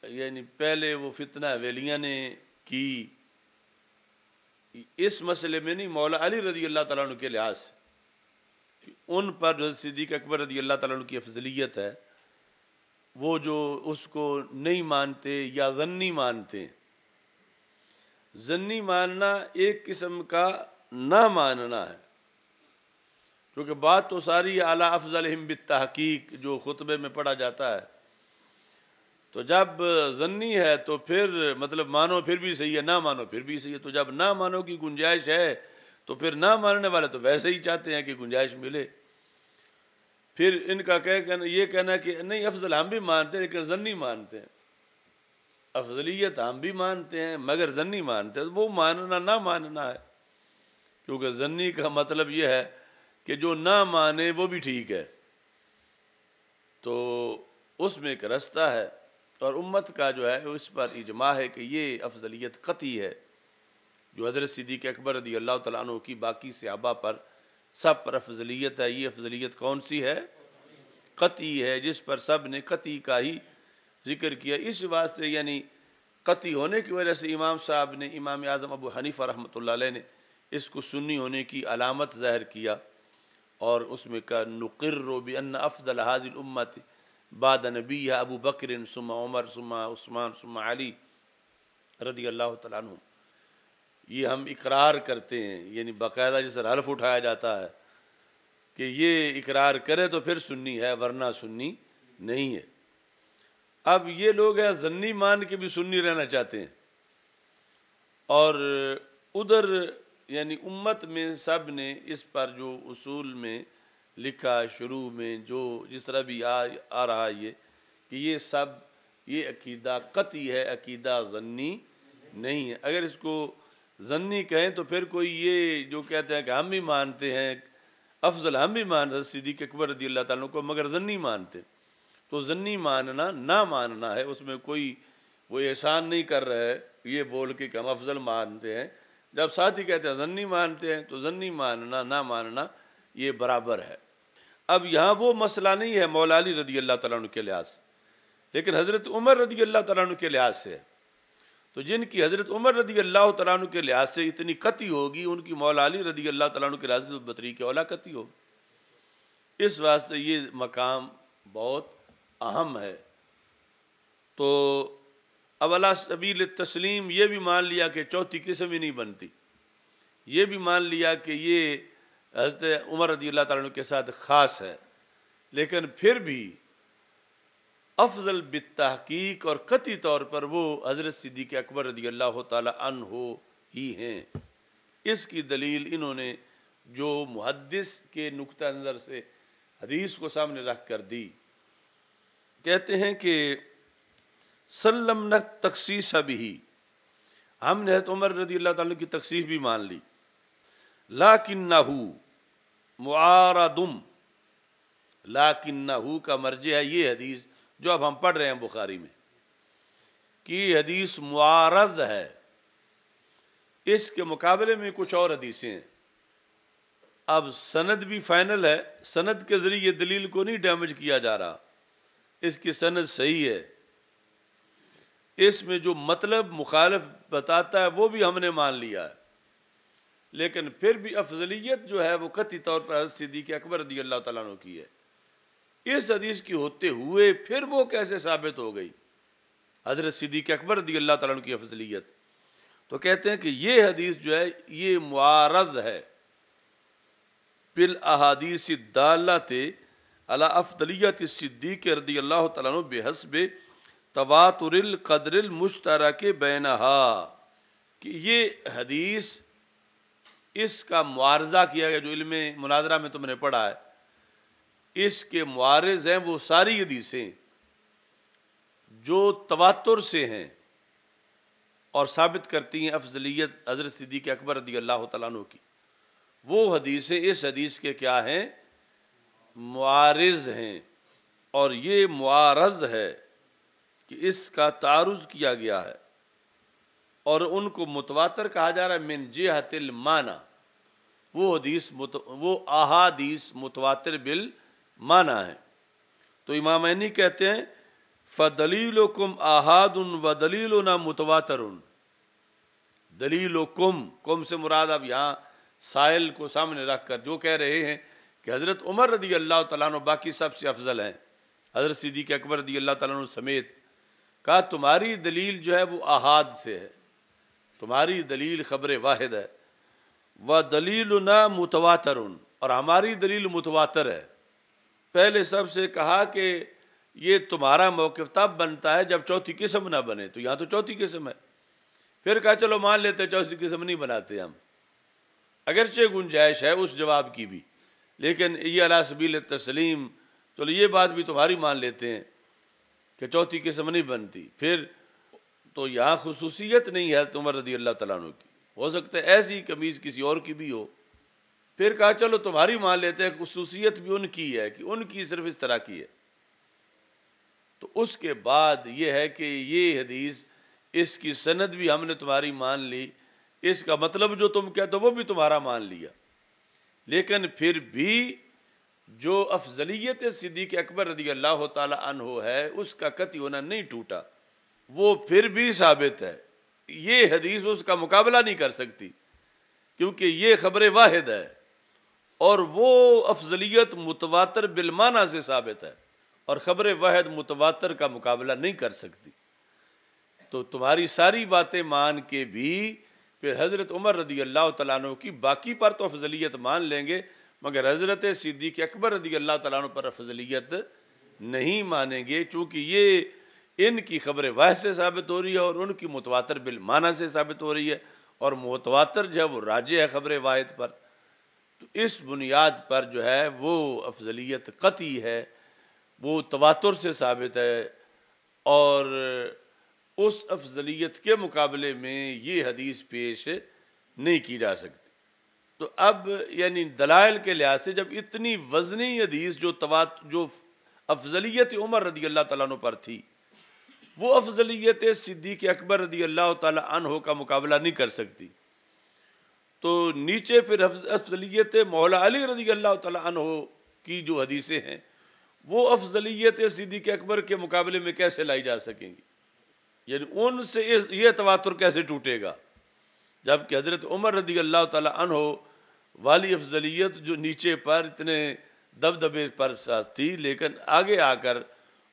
یعنی پہلے وہ فتنہ ویلیاں نے کی، اس مسئلے میں نہیں، مولا علی رضی اللہ تعالیٰ عنہ کے لحاظ سے ان پر حضرت صدیق اکبر رضی اللہ تعالیٰ عنہ کی افضلیت ہے، وہ جو اس کو نہیں مانتے یا ظنی مانتے ہیں۔ ظنی ماننا ایک قسم کا نہ ماننا ہے، کیونکہ بات تو ساری اعلیٰ افضلہم بالتحقیق جو خطبے میں پڑھا جاتا ہے، تو جب ظنی ہے تو پھر مطلب مانو پھر بھی صحیح ہے، نہ مانو پھر بھی صحیح ہے۔ تو جب نہ مانو کی گنجائش ہے تو پھر نہ ماننے والے تو ویسے ہی چاہتے ہیں کہ گنجائش ملے۔ پھر ان کا یہ کہنا کہ نہیں، افضل ہم بھی مانتے ہیں لیکن ظنی مانتے ہیں، افضلیت ہم بھی مانتے ہیں مگر ظنی مانتے ہیں، وہ ماننا نہ ماننا ہے، کیونکہ ظنی کا مطلب یہ ہے کہ جو نہ مانے وہ بھی ٹھیک ہے، تو اس میں ایک رستہ ہے، اور امت کا جو ہے اس پر اجماع ہے کہ یہ افضلیت قطعی ہے، جو حضرت صدیق اکبر رضی اللہ تعالیٰ عنہ کی باقی صحابہ پر سب پر افضلیت ہے۔ یہ افضلیت کون سی ہے؟ قطعی ہے، جس پر سب نے قطعی کا ہی ذکر کیا۔ اس واسطے یعنی قطعی ہونے کی وجہ سے امام صاحب نے، امام اعظم ابو حنیفہ رحمۃ اللہ علیہ نے اس کو سنی ہونے کی علامت ظاہر کیا، اور اس میں کہا نقر بأن افضل هذه الامت بعد نبیها ابو بکر ثم عمر ثم عثمان ثم علی رضی اللہ تعالیٰ عنہ۔ یہ ہم اقرار کرتے ہیں، یعنی باقاعدہ جس طرح حلف اٹھایا جاتا ہے کہ یہ اقرار کرے تو پھر سنی ہے، ورنہ سنی نہیں ہے۔ اب یہ لوگ ہیں ظنی مان کے بھی سنی رہنا چاہتے ہیں، اور ادھر یعنی امت میں سب نے اس پر جو اصول میں لکھا، شروع میں جو جس طرح بھی آ رہا یہ کہ یہ سب یہ عقیدہ قطعی ہے، عقیدہ ظنی نہیں ہے۔ اگر اس کو ظنی کہیں تو پھر کوئی یہ جو کہتے ہیں کہ ہم بھی مانتے ہیں افضل، ہم بھی مانتے ہیں صدیق اکبر رضی اللہ تعالیٰ عنہ کو، مگر ظنی مانتے، تو ظنی ماننا نہ ماننا ہے، اس میں کوئی وہ احسان نہیں کر رہا ہے یہ بول کے کہ ہم افضل مانتے ہیں۔ جب ساتھی کہتے ہیں ظنی مانتے ہیں تو ظنی ماننا نہ ماننا یہ برابر ہے۔ اب یہاں وہ مسئلہ نہیں ہے مولا علی رضی اللہ تعالیٰ عنہ کے لحاظ سے، لیکن حضرت عمر رضی اللہ تعالیٰ عنہ کے لحاظ سے ہے۔ تو جن کی حضرت عمر رضی اللہ تعالیٰ عنہ کے لحاظ سے اتنی قطعی ہوگی، ان کی مولا علی رضی اللہ تعالیٰ عنہ کے لحاظ سے بطریق اولا قطعی ہوگی۔ اس واسطے یہ مقام بہت اہم ہے۔ تو اب علی سبیل التسلیم یہ بھی مان لیا کہ چوتھی قسم ہی نہیں بنتی، یہ بھی مان لیا کہ یہ حضرت عمر رضی اللہ تعالیٰ عنہ کے ساتھ خاص ہے، لیکن پھر بھی افضل بالتحقیق اور قطعی طور پر وہ حضرت صدیق اکبر رضی اللہ تعالیٰ عنہ ہی ہیں۔ اس کی دلیل انہوں نے جو محدث کے نقطہ نظر سے حدیث کو سامنے رکھ کر دی، کہتے ہیں کہ سلمنا تخصیص بھی، ہم نے حضرت عمر رضی اللہ تعالیٰ کی تخصیص بھی مان لی، لیکنہ معارض، لیکنہ کا مرجع ہے یہ حدیث جو اب ہم پڑھ رہے ہیں بخاری میں، کہ یہ حدیث معارض ہے، اس کے مقابلے میں کچھ اور حدیثیں ہیں۔ اب سند بھی فائنل ہے، سند کے ذریعے دلیل کو نہیں ڈیمیج کیا جا رہا، اس کی سند صحیح ہے، اس میں جو مطلب مخالف بتاتا ہے وہ بھی ہم نے مان لیا ہے، لیکن پھر بھی افضلیت جو ہے وہ قطعی طور پر حضرت صدیق اکبر رضی اللہ تعالیٰ عنہ کی ہے۔ اس حدیث کی ہوتے ہوئے پھر وہ کیسے ثابت ہو گئی حضرت صدیق اکبر رضی اللہ تعالیٰ عنہ کی افضلیت؟ تو کہتے ہیں کہ یہ حدیث جو ہے یہ معارض ہے بالاحادیث الدالۃ علی افضلیت الصدیق رضی اللہ تعالیٰ عنہ بحسب تواتر القدر المشترک بینہا، کہ یہ حدیث اس کا معارضہ کیا گیا جو علم مناظرہ میں تم نے پڑھا ہے، اس کے معارض ہیں وہ ساری حدیثیں جو تواتر سے ہیں اور ثابت کرتی ہیں افضلیت حضرت صدیق اکبر رضی اللہ تعالیٰ عنہ کی، وہ حدیثیں اس حدیث کے کیا ہیں؟ معارض ہیں، اور یہ معارض ہے کہ اس کا تعارض کیا گیا ہے، اور ان کو متواتر کہا جا رہا ہے من جہت المعنی، وہ احادیث متواتر بالمعنی ہیں۔ تو امامینی کہتے ہیں فَدَلِيلُكُمْ آحَادٌ وَدَلِيلُنَا مُتَوَاتِرٌ، دلیلکم، کم سے مراد اب یہاں سائل کو سامنے رکھ کر جو کہہ رہے ہیں کہ حضرت عمر رضی اللہ تعالیٰ عنہ باقی سب سے افضل ہیں، حضرت صدیق اکبر رضی اللہ تعالیٰ عنہ سمیت، کہا تمہاری دلیل جو ہے وہ احاد سے ہے، تمہاری دلیل خبر واحد ہے، وَدَلِيلُنَا مُتَوَاتِرٌ، اور ہماری دلیل متواتر ہے۔ پہلے سب سے کہا کہ یہ تمہارا موقف تب بنتا ہے جب چوتھی قسم نہ بنے، تو یہاں تو چوتھی قسم ہے، پھر کہا چلو مان لیتے ہیں چوتھی قسم نہیں بناتے ہم، اگرچہ گنجائش ہے اس جواب کی بھی، لیکن یہ علی سبیل تسلیم، چلو یہ بات بھی تمہاری مان لیتے ہیں کہ چوتھی قسم نہیں بنتی، پھر تو یہاں خصوصیت نہیں ہے عمر رضی اللہ تعالیٰ عنہ کی، ہو سکتا ہے ایسی قمیض کسی اور کی بھی ہو، پھر کہا چلو تمہاری مان لیتے ہیں خصوصیت بھی ان کی ہے کہ ان کی صرف اس طرح کی ہے۔ تو اس کے بعد یہ ہے کہ یہ حدیث، اس کی سند بھی ہم نے تمہاری مان لی، اس کا مطلب جو تم کہتے ہو وہ بھی تمہارا مان لیا، لیکن پھر بھی جو افضلیت صدیق اکبر رضی اللہ تعالی عنہ ہے اس کا قطعی ہونا نہیں ٹوٹا، وہ پھر بھی ثابت ہے، یہ حدیث اس کا مقابلہ نہیں کر سکتی، کیونکہ یہ خبر واحد ہے اور وہ افضلیت متواتر بالمعنی سے ثابت ہے، اور خبر واحد متواتر کا مقابلہ نہیں کر سکتی۔ تو تمہاری ساری باتیں مان کے بھی پھر حضرت عمر رضی اللہ تعالیٰ عنہ کی باقی پر تو افضلیت مان لیں گے، مگر حضرت صدیق اکبر رضی اللہ تعالیٰ عنہ پر افضلیت نہیں مانیں گے، چونکہ یہ ان کی خبر واحد سے ثابت ہو رہی ہے اور ان کی متواتر بالمعنی سے ثابت ہو رہی ہے، اور متواتر جو ہے وہ راجح ہے خبر واحد پر، تو اس بنیاد پر جو ہے وہ افضلیت قطعی ہے، وہ تواتر سے ثابت ہے، اور اس افضلیت کے مقابلے میں یہ حدیث پیش نہیں کی جا سکتی۔ تو اب یعنی دلائل کے لحاظ سے جب اتنی وزنی حدیث جو افضلیت عمر رضی اللہ تعالیٰ عنہ پر تھی، وہ افضلیت صدیق اکبر رضی اللہ تعالیٰ عنہ کا مقابلہ نہیں کر سکتی، تو نیچے پھر افضلیت مولا علی رضی اللہ تعالیٰ عنہ کی جو حدیثیں ہیں وہ افضلیت صدیق اکبر کے مقابلے میں کیسے لائی جا سکیں گی؟ یعنی ان سے یہ تواتر کیسے ٹوٹے گا، جبکہ حضرت عمر رضی اللہ تعالیٰ عنہ والی افضلیت جو نیچے پر اتنے دبدبے پر تھی، لیکن آگے آ کر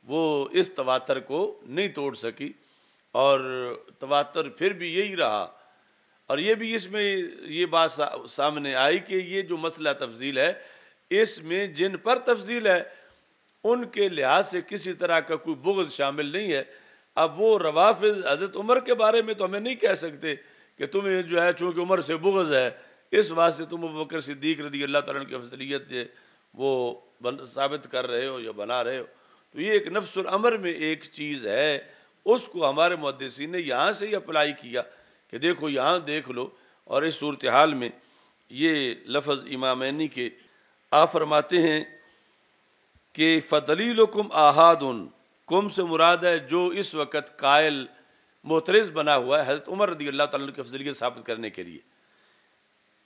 وہ اس تواتر کو نہیں توڑ سکی، اور تواتر پھر بھی یہی رہا، اور یہ بھی اس میں یہ بات سامنے آئی کہ یہ جو مسئلہ تفضیل ہے اس میں جن پر تفضیل ہے ان کے لحاظ سے کسی طرح کا کوئی بغض شامل نہیں ہے۔ اب وہ روافض حضرت عمر کے بارے میں تو ہمیں نہیں کہہ سکتے کہ تمہیں جو ہے چونکہ عمر سے بغض ہے اس واسطے تم ابوبکر صدیق رضی اللہ تعالیٰ عنہ کی افضلیت جو وہ ثابت کر رہے ہو یا بنا رہے ہو، تو یہ ایک نفس الامر میں ایک چیز ہے، اس کو ہمارے محدثین نے یہاں سے ہی اپلائی کیا کہ دیکھو یہاں دیکھ لو، اور اس صورتحال میں یہ لفظ امامینی کے آپ فرماتے ہیں کہ فَدَلِيلُكُمْ آحَادٌ، کم سے مراد ہے جو اس وقت قائل معترض بنا ہوا ہے حضرت عمر رضی اللہ تعالیٰ عنہ کی افضلیت ثابت کرنے کے لیے،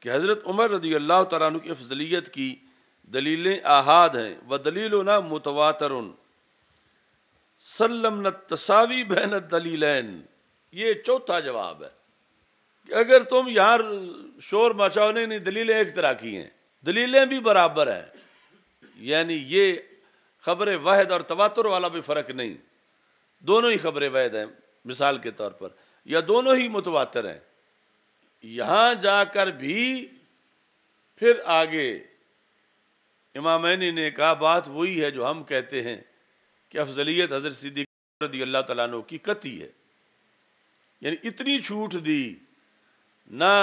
کہ حضرت عمر رضی اللہ تعالیٰ عنہ کی افضلیت کی دلیلیں آحاد ہیں، وَدَلِيلُنَا مُتَوَاتِرٌ سَلَّمْنَا التَّسَاوِي بَيْنَ الدَّلِيلَيْن۔ یہ چوتھا جواب ہے کہ اگر تم یہاں شور مچاؤ، نہیں دلیلیں ایک طرح کی ہیں، دلیلیں بھی برابر ہیں، یعنی یہ خبر واحد اور تواتر والا بھی فرق نہیں، دونوں ہی خبر واحد ہیں مثال کے طور پر، یا دونوں ہی متواتر ہیں، یہاں جا کر بھی پھر آگے امامینی نے کہا بات وہی ہے جو ہم کہتے ہیں کہ افضلیت حضرت صدیق رضی اللہ تعالیٰ عنہ کی قطعی ہے، یعنی اتنی چھوٹ دی نہ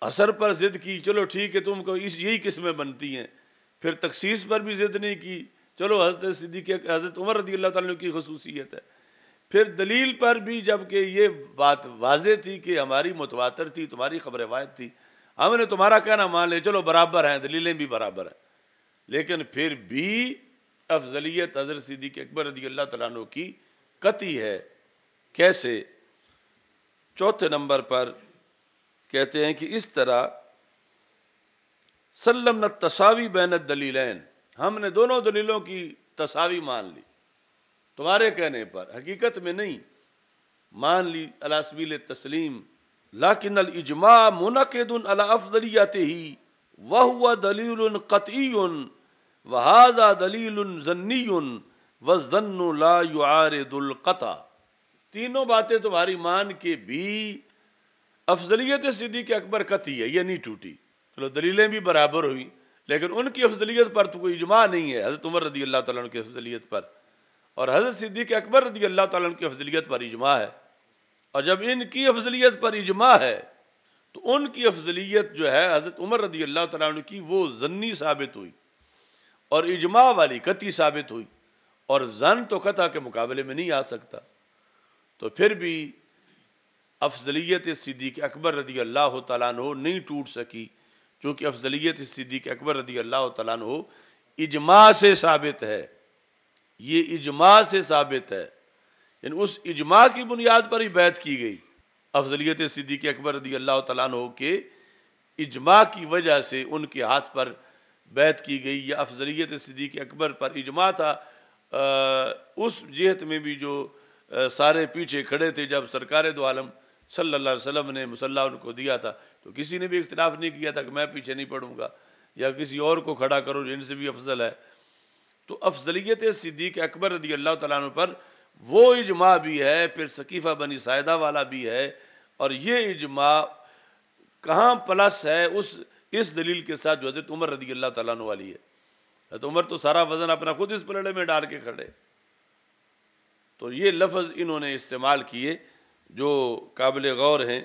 اثر پر ضد کی چلو ٹھیک ہے تم کو یہی قسمیں بنتی ہیں، پھر تخصیص پر بھی ضد نہیں کی چلو حضرت صدیق حضرت عمر رضی اللہ تعالیٰ عنہ کی خصوصیت ہے، پھر دلیل پر بھی جب کہ یہ بات واضح تھی کہ ہماری متواتر تھی، تمہاری خبر روایت تھی، ہم نے تمہارا کہنا مان لے چلو برابر ہیں، دلیلیں بھی برابر ہیں، لیکن پھر بھی افضلیت حضرت صدیق اکبر رضی اللہ تعالیٰ عنہ کی قطعی ہے۔ کیسے؟ چوتھے نمبر پر کہتے ہیں کہ اس طرح سلمنا التساوی بین الدلیلین، ہم نے دونوں دلیلوں کی تساوی مان لی تمہارے کہنے پر، حقیقت میں نہیں، مان لی علی سبیل التسلیم، لیکن الاجماع منعقد علی افضلیتہ وہو دلیل قطعی وہذا دلیل ظنی والظن لا یعارض القطع۔ تینوں باتیں تمہاری مان کے بھی افضلیت صدیق اکبر قطعی ہے، یہ نہیں ٹوٹی، چلو دلیلیں بھی برابر ہوئی لیکن ان کی افضلیت پر تو کوئی اجماع نہیں ہے، حضرت عمر رضی اللہ تعالیٰ عنہ کی افضلیت پر، اور حضرت صدیق اکبر رضی اللہ تعالیٰ عنہ کی افضلیت پر اجماع ہے، اور جب ان کی افضلیت پر اجماع ہے تو ان کی افضلیت جو ہے حضرت عمر رضی اللہ تعالیٰ عنہ کی وہ ظنی ثابت ہوئی اور اجماع والی قطعی ثابت ہوئی، اور ظن تو قطع کے مقابلے میں نہیں آ سکتا، تو پھر بھی افضلیت صدیق اکبر رضی اللہ تعالیٰ عنہ نہیں ٹوٹ سکی، چونکہ افضلیت صدیق اکبر رضی اللہ تعالیٰ عنہ اجماع سے ثابت ہے، یہ اجماع سے ثابت ہے، یعنی اس اجماع کی بنیاد پر ہی بیعت کی گئی، افضلیت صدیق اکبر رضی اللہ تعالیٰ عنہ کے اجماع کی وجہ سے ان کے ہاتھ پر بیعت کی گئی، یا افضلیت صدیق اکبر پر اجماع تھا اس جہت میں بھی جو سارے پیچھے کھڑے تھے جب سرکار دو عالم صلی اللہ علیہ وسلم نے مصلی ان کو دیا تھا تو کسی نے بھی اختلاف نہیں کیا تھا کہ میں پیچھے نہیں پڑوں گا یا کسی اور کو کھڑا کرو جن سے بھی افضل ہے۔ تو افضلیت صدیق اکبر رضی اللہ تعالیٰ عنہ پر وہ اجماع بھی ہے، پھر سقیفہ بنی ساعدہ والا بھی ہے، اور یہ اجماع کہاں پلس ہے اس دلیل کے ساتھ جو حضرت عمر رضی اللہ تعالیٰ عنہ والی ہے۔ حضرت عمر تو سارا وزن اپنا خود اس پلڑے میں ڈال کے کھڑے، تو یہ لفظ انہوں نے استعمال کیے جو قابل غور ہیں،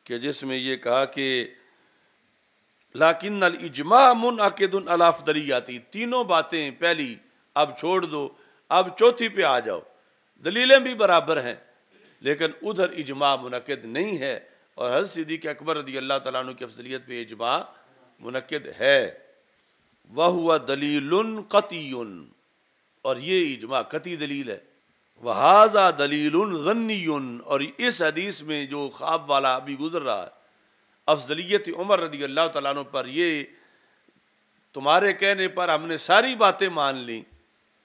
کہ جس میں یہ کہا کہ لیکن الاجماع منعقد علی افضلیاتی، تینوں باتیں پہلی اب چھوڑ دو، اب چوتھی پہ آ جاؤ، دلیلیں بھی برابر ہیں لیکن ادھر اجماع منعقد نہیں ہے، اور حضرت صدیق اکبر رضی اللہ تعالیٰ عنہ کی افضلیت پہ اجماع منعقد ہے، وَهُوَ دَلِيلٌ قَطِيٌّ، اور یہ اجماع قطعی دلیل ہے، وَهَذَا دَلِيلٌ ظَنِّيٌّ، اور اس حدیث میں جو خواب والا ابھی گزر رہا ہے افضلیت عمر رضی اللہ تعالیٰ عنہ پر، یہ تمہارے کہنے پر ہم نے ساری باتیں مان لیں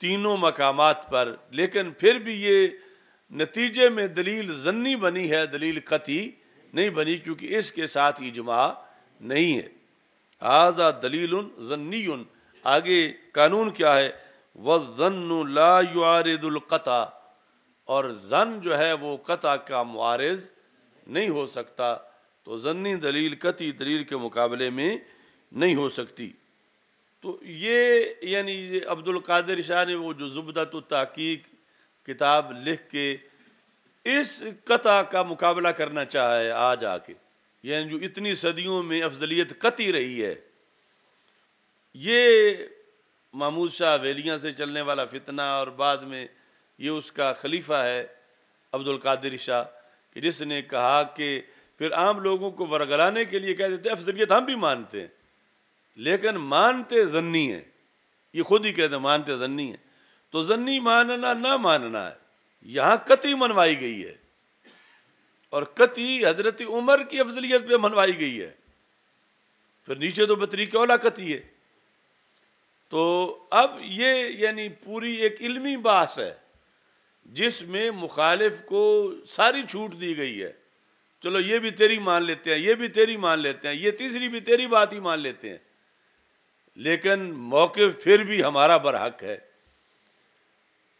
تینوں مقامات پر، لیکن پھر بھی یہ نتیجے میں دلیل ظنی بنی ہے، دلیل قطعی نہیں بنی، کیونکہ اس کے ساتھ اجماع نہیں ہے۔ ھذا دلیل ظنی، آگے قانون کیا ہے؟ والظن لا یعارض القطع، اور ظن جو ہے وہ قطع کا معارض نہیں ہو سکتا، تو ظنی دلیل قطعی دلیل کے مقابلے میں نہیں ہو سکتی۔ تو یہ یعنی عبد القادر شاہ نے وہ جو زبدۃ التحقیق کتاب لکھ کے اس قطع کا مقابلہ کرنا چاہا ہے آج آ کے، یعنی جو اتنی صدیوں میں افضلیت قطعی رہی ہے، یہ محمود شاہ ویلیاں سے چلنے والا فتنہ، اور بعد میں یہ اس کا خلیفہ ہے عبد القادر شاہ، کہ جس نے کہا کہ پھر عام لوگوں کو ورگلانے کے لیے کہہ دیتے افضلیت ہم بھی مانتے ہیں لیکن مانتے ظنی ہیں، یہ خود ہی کہتے ہیں مانتے ظنی ہیں، تو ظنی ماننا نہ ماننا ہے، یہاں قطعی منوائی گئی ہے، اور قطعی حضرت عمر کی افضلیت پہ منوائی گئی ہے، پھر نیچے تو بطریق اولا قطعی ہے۔ تو اب یہ یعنی پوری ایک علمی بحث ہے جس میں مخالف کو ساری چھوٹ دی گئی ہے، چلو یہ بھی تیری مان لیتے ہیں، یہ بھی تیری مان لیتے ہیں، یہ تیسری بھی تیری بات ہی مان لیتے ہیں، لیکن موقف پھر بھی ہمارا برحق ہے،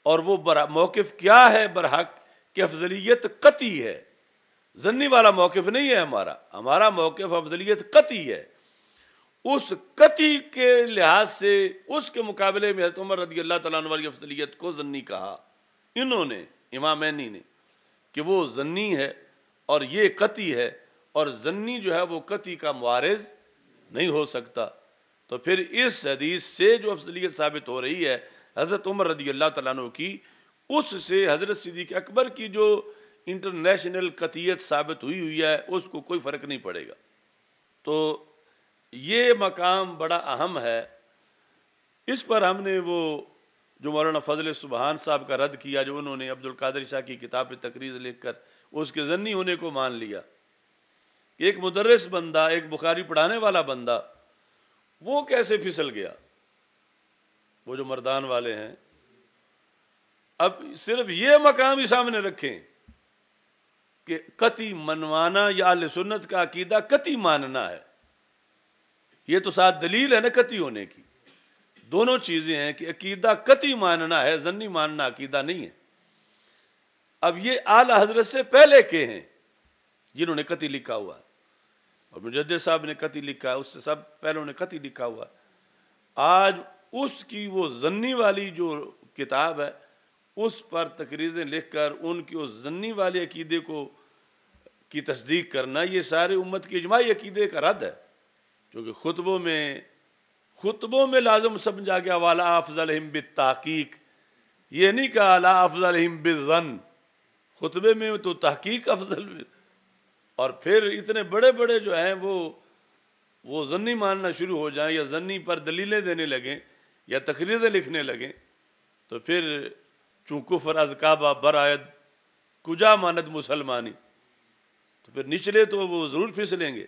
اور وہ موقف کیا ہے برحق؟ کہ افضلیت قطعی ہے، ظنی والا موقف نہیں ہے ہمارا موقف افضلیت قطعی ہے، اس قطعی کے لحاظ سے اس کے مقابلے میں حضرت عمر رضی اللہ تعالیٰ عنہ والی افضلیت کو ظنی کہا انہوں نے، امامینی نے، کہ وہ ظنی ہے، اور یہ قطعی ہے، اور ظنی جو ہے وہ قطعی کا معارض نہیں ہو سکتا۔ تو پھر اس حدیث سے جو افضلیت ثابت ہو رہی ہے حضرت عمر رضی اللہ تعالیٰ عنہ کی، اس سے حضرت صدیق اکبر کی جو انٹرنیشنل قطعیت ثابت ہوئی ہے اس کو کوئی فرق نہیں پڑے گا۔ تو یہ مقام بڑا اہم ہے۔ اس پر ہم نے وہ جو مولانا فضل سبحان صاحب کا رد کیا، جو انہوں نے عبد القادر شاہ کی کتاب پہ تقریر لکھ کر اس کے ضمنی ہونے کو مان لیا۔ ایک مدرس بندہ، ایک بخاری پڑھانے والا بندہ، وہ کیسے پھسل گیا؟ وہ جو مردان والے ہیں، اب صرف یہ مقام ہی سامنے رکھیں کہ قطعی منوانا یا اہل سنت کا عقیدہ قطعی ماننا ہے، یہ تو ساتھ دلیل ہے نا قطعی ہونے کی۔ دونوں چیزیں ہیں کہ عقیدہ قطعی ماننا ہے، ظنی ماننا عقیدہ نہیں ہے۔ اب یہ اعلیٰ حضرت سے پہلے کے ہیں جنہوں نے قطعی لکھا ہوا ہے، اور مجدد صاحب نے قطعی لکھا ہے، اس سے سب پہلوں نے قطعی لکھا ہوا ہے۔ آج اس کی وہ ظنی والی جو کتاب ہے اس پر تقریریں لکھ کر ان کی اس ظنی والے عقیدے کی تصدیق کرنا، یہ سارے امت کے اجماعی عقیدے کا رد ہے۔ کیونکہ خطبوں میں لازم سمجھا گیا والا افضلہم بالتحقیق، یہ نہیں کہا لا افضلہم بالظن، خطبے میں تو تحقیق افضل ہے۔ اور پھر اتنے بڑے بڑے جو ہیں وہ ظنی ماننا شروع ہو جائیں یا ظنی پر دلیلیں دینے لگیں یا تقریریں لکھنے لگیں، تو پھر چون کفر از کعبہ برآید کجا ماند مسلمانی، تو پھر نچلے تو وہ ضرور پھسلیں گے۔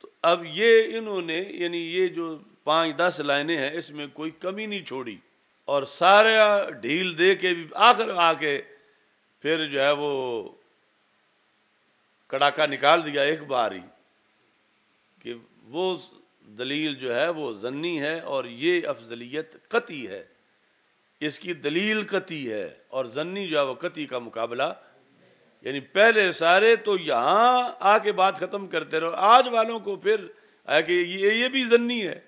تو اب یہ انہوں نے یعنی یہ جو 5-10 لائنیں ہیں اس میں کوئی کمی نہیں چھوڑی، اور سارا ڈھیل دے کے بھی آخر آ کے پھر جو ہے وہ کڑاکا نکال دیا ایک بار ہی کہ وہ دلیل جو ہے وہ ظنی ہے اور یہ افضلیت قطعی ہے، اس کی دلیل قطعی ہے، اور ظنی جو ہے وہ قطعی کا مقابلہ۔ یعنی پہلے سارے تو یہاں آ کے بات ختم کرتے رہو، آج والوں کو پھر ہے کہ یہ بھی ظنی ہے۔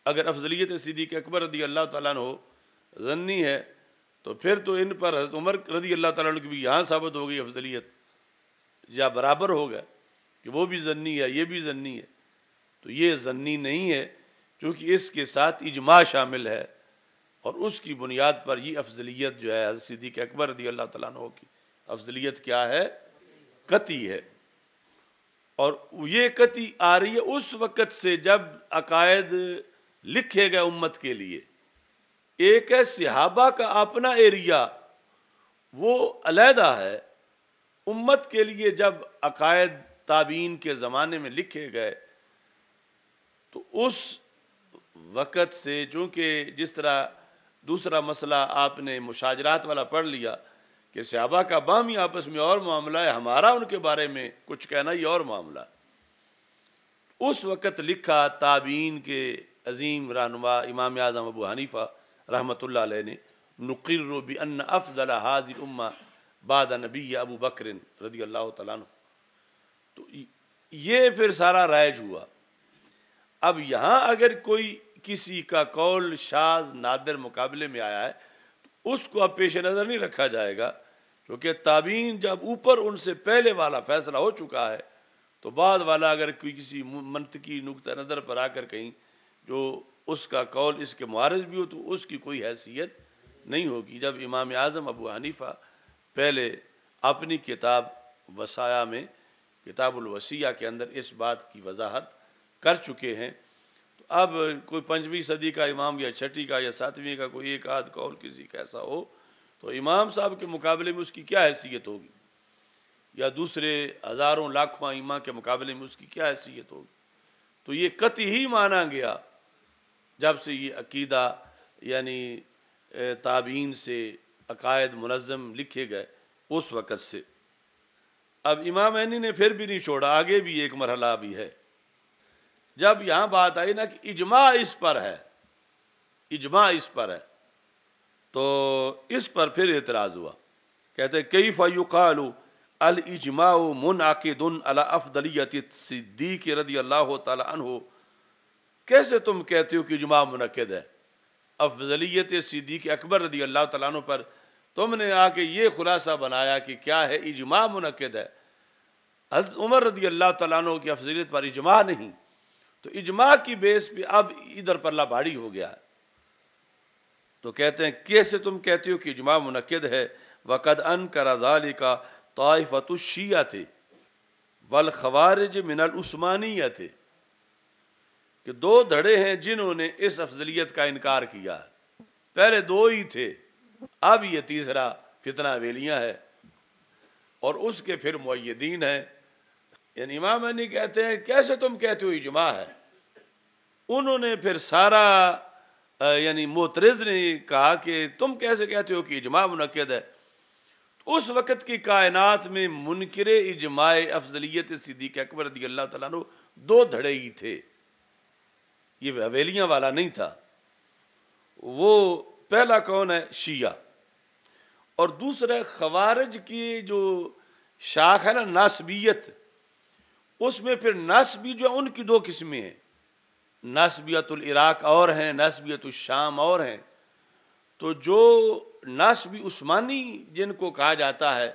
اگر افضلیت صدیق اکبر رضی اللہ تعالیٰ عنہ ظنی ہے تو پھر تو ان پر حضرت عمر رضی اللہ تعالیٰ عنہ کی بھی یہاں ثابت ہو گئی افضلیت، یا برابر ہو گیا کہ وہ بھی ظنی ہے یہ بھی ظنی ہے۔ تو یہ ظنی نہیں ہے، کیونکہ اس کے ساتھ اجماع شامل ہے، اور اس کی بنیاد پر یہ افضلیت جو ہے حضرت صدیق اکبر رضی اللہ تعالیٰ عنہ کی افضلیت کیا ہے؟ قطعی ہے۔ اور یہ قطعی آ رہی ہے اس وقت سے جب عقائد لکھے گئے امت کے لیے۔ ایک ہے صحابہ کا اپنا ایریا، وہ علیحدہ ہے۔ امت کے لیے جب عقائد تابعین کے زمانے میں لکھے گئے تو اس وقت سے، چونکہ جس طرح دوسرا مسئلہ آپ نے مشاجرات والا پڑھ لیا کہ صحابہ کا باہمی آپس میں اور معاملہ ہے، ہمارا ان کے بارے میں کچھ کہنا یہ اور معاملہ ہے۔ اس وقت لکھا تابعین کے عظیم رہنما امام اعظم ابو حنیفہ رحمۃ اللہ علیہ نے، نقر بأن افضل هذه الامہ بعد نبی ابو بکر رضی اللہ تعالیٰ عنہ۔ تو یہ پھر سارا رائج ہوا۔ اب یہاں اگر کوئی کسی کا قول شاذ نادر مقابلے میں آیا ہے تو اس کو اب پیش نظر نہیں رکھا جائے گا، کیونکہ تابعین جب اوپر ان سے پہلے والا فیصلہ ہو چکا ہے تو بعد والا اگر کوئی کسی منطقی نقطہ نظر پر آ کر کہیں جو اس کا قول اس کے معارض بھی ہو تو اس کی کوئی حیثیت نہیں ہوگی۔ جب امام اعظم ابو حنیفہ پہلے اپنی کتاب وصایا میں، کتاب الوصیہ کے اندر اس بات کی وضاحت کر چکے ہیں، تو اب کوئی 5ویں صدی کا امام یا 6 کا یا 7ویں کا کوئی ایک آدھ قول کسی کا ایسا ہو تو امام صاحب کے مقابلے میں اس کی کیا حیثیت ہوگی، یا دوسرے ہزاروں لاکھوں ائمہ کے مقابلے میں اس کی کیا حیثیت ہوگی۔ تو یہ قطعی ہی مانا گیا جب سے یہ عقیدہ یعنی تابعین سے عقائد منظم لکھے گئے اس وقت سے۔ اب امام عینی نے پھر بھی نہیں چھوڑا، آگے بھی ایک مرحلہ بھی ہے۔ جب یہاں بات آئی نا کہ اجماع اس پر ہے، اجماع اس پر ہے، تو اس پر پھر اعتراض ہوا۔ کہتے ہیں کیف یقال الاجماع منعقد علی افضلیت صدیق رضی اللہ تعالی عنہ، کیسے تم کہتے ہو کہ اجماع منعقد ہے افضلیت صدیق اکبر رضی اللہ تعالیٰ عنہ پر؟ تم نے آ کے یہ خلاصہ بنایا کہ کیا ہے اجماع منعقد ہے، حضرت عمر رضی اللہ تعالیٰ عنہ کی افضلیت پر اجماع نہیں، تو اجماع کی بیس پہ اب ادھر پلہ بھاری ہو گیا ہے۔ تو کہتے ہیں کیسے تم کہتے ہو کہ اجماع منعقد ہے؟ وقد انکر ذالک طائفۃ الشیعۃ والخوارج من العثمانیۃ، کہ دو دھڑے ہیں جنہوں نے اس افضلیت کا انکار کیا ہے۔ پہلے دو ہی تھے، اب یہ تیسرا فتنہ ویلیاں ہے، اور اس کے پھر مؤیدین ہیں۔ یعنی امام علی کہتے ہیں کیسے تم کہتے ہو اجماع ہے؟ انہوں نے پھر سارا یعنی معترض نے کہا کہ تم کیسے کہتے ہو کہ اجماع منعقد ہے؟ اس وقت کی کائنات میں منکر اجماع افضلیت صدیق اکبر رضی اللہ تعالیٰ عنہ دو دھڑے ہی تھے، یہ حویلیاں والا نہیں تھا۔ وہ پہلا کون ہے؟ شیعہ، اور دوسرا خوارج کی جو شاخ ہے نا ناسبیت، اس میں پھر ناسبی جو ان کی دو قسمیں ہیں، ناسبیت العراق اور ہیں، ناسبیت الشام اور ہیں۔ تو جو ناسبی عثمانی جن کو کہا جاتا ہے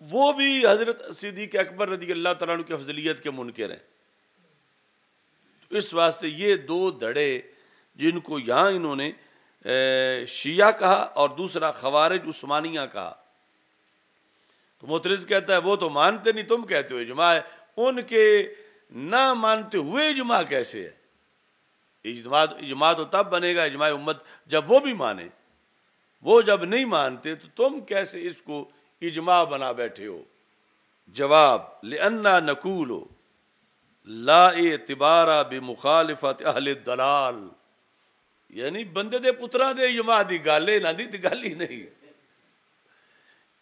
وہ بھی حضرت صدیق اکبر رضی اللہ تعالیٰ عنہ کی افضلیت کے منکر ہیں۔ تو اس واسطے یہ دو دھڑے جن کو یہاں انہوں نے شیعہ کہا اور دوسرا خوارج عثمانیہ کہا، تو معترض کہتا ہے وہ تو مانتے نہیں، تم کہتے ہو اجماع ہے، ان کے نہ مانتے ہوئے اجماع کیسے ہے؟ اجماع تو تب بنے گا اجماع امت جب وہ بھی مانے، وہ جب نہیں مانتے تو تم کیسے اس کو اجماع بنا بیٹھے ہو؟ جواب لأننا نقول لا اعتبار بمخالفت اہل الضلال، یعنی بندے دے پترا دے اجماع دی گالے نہ دی گالی نہیں،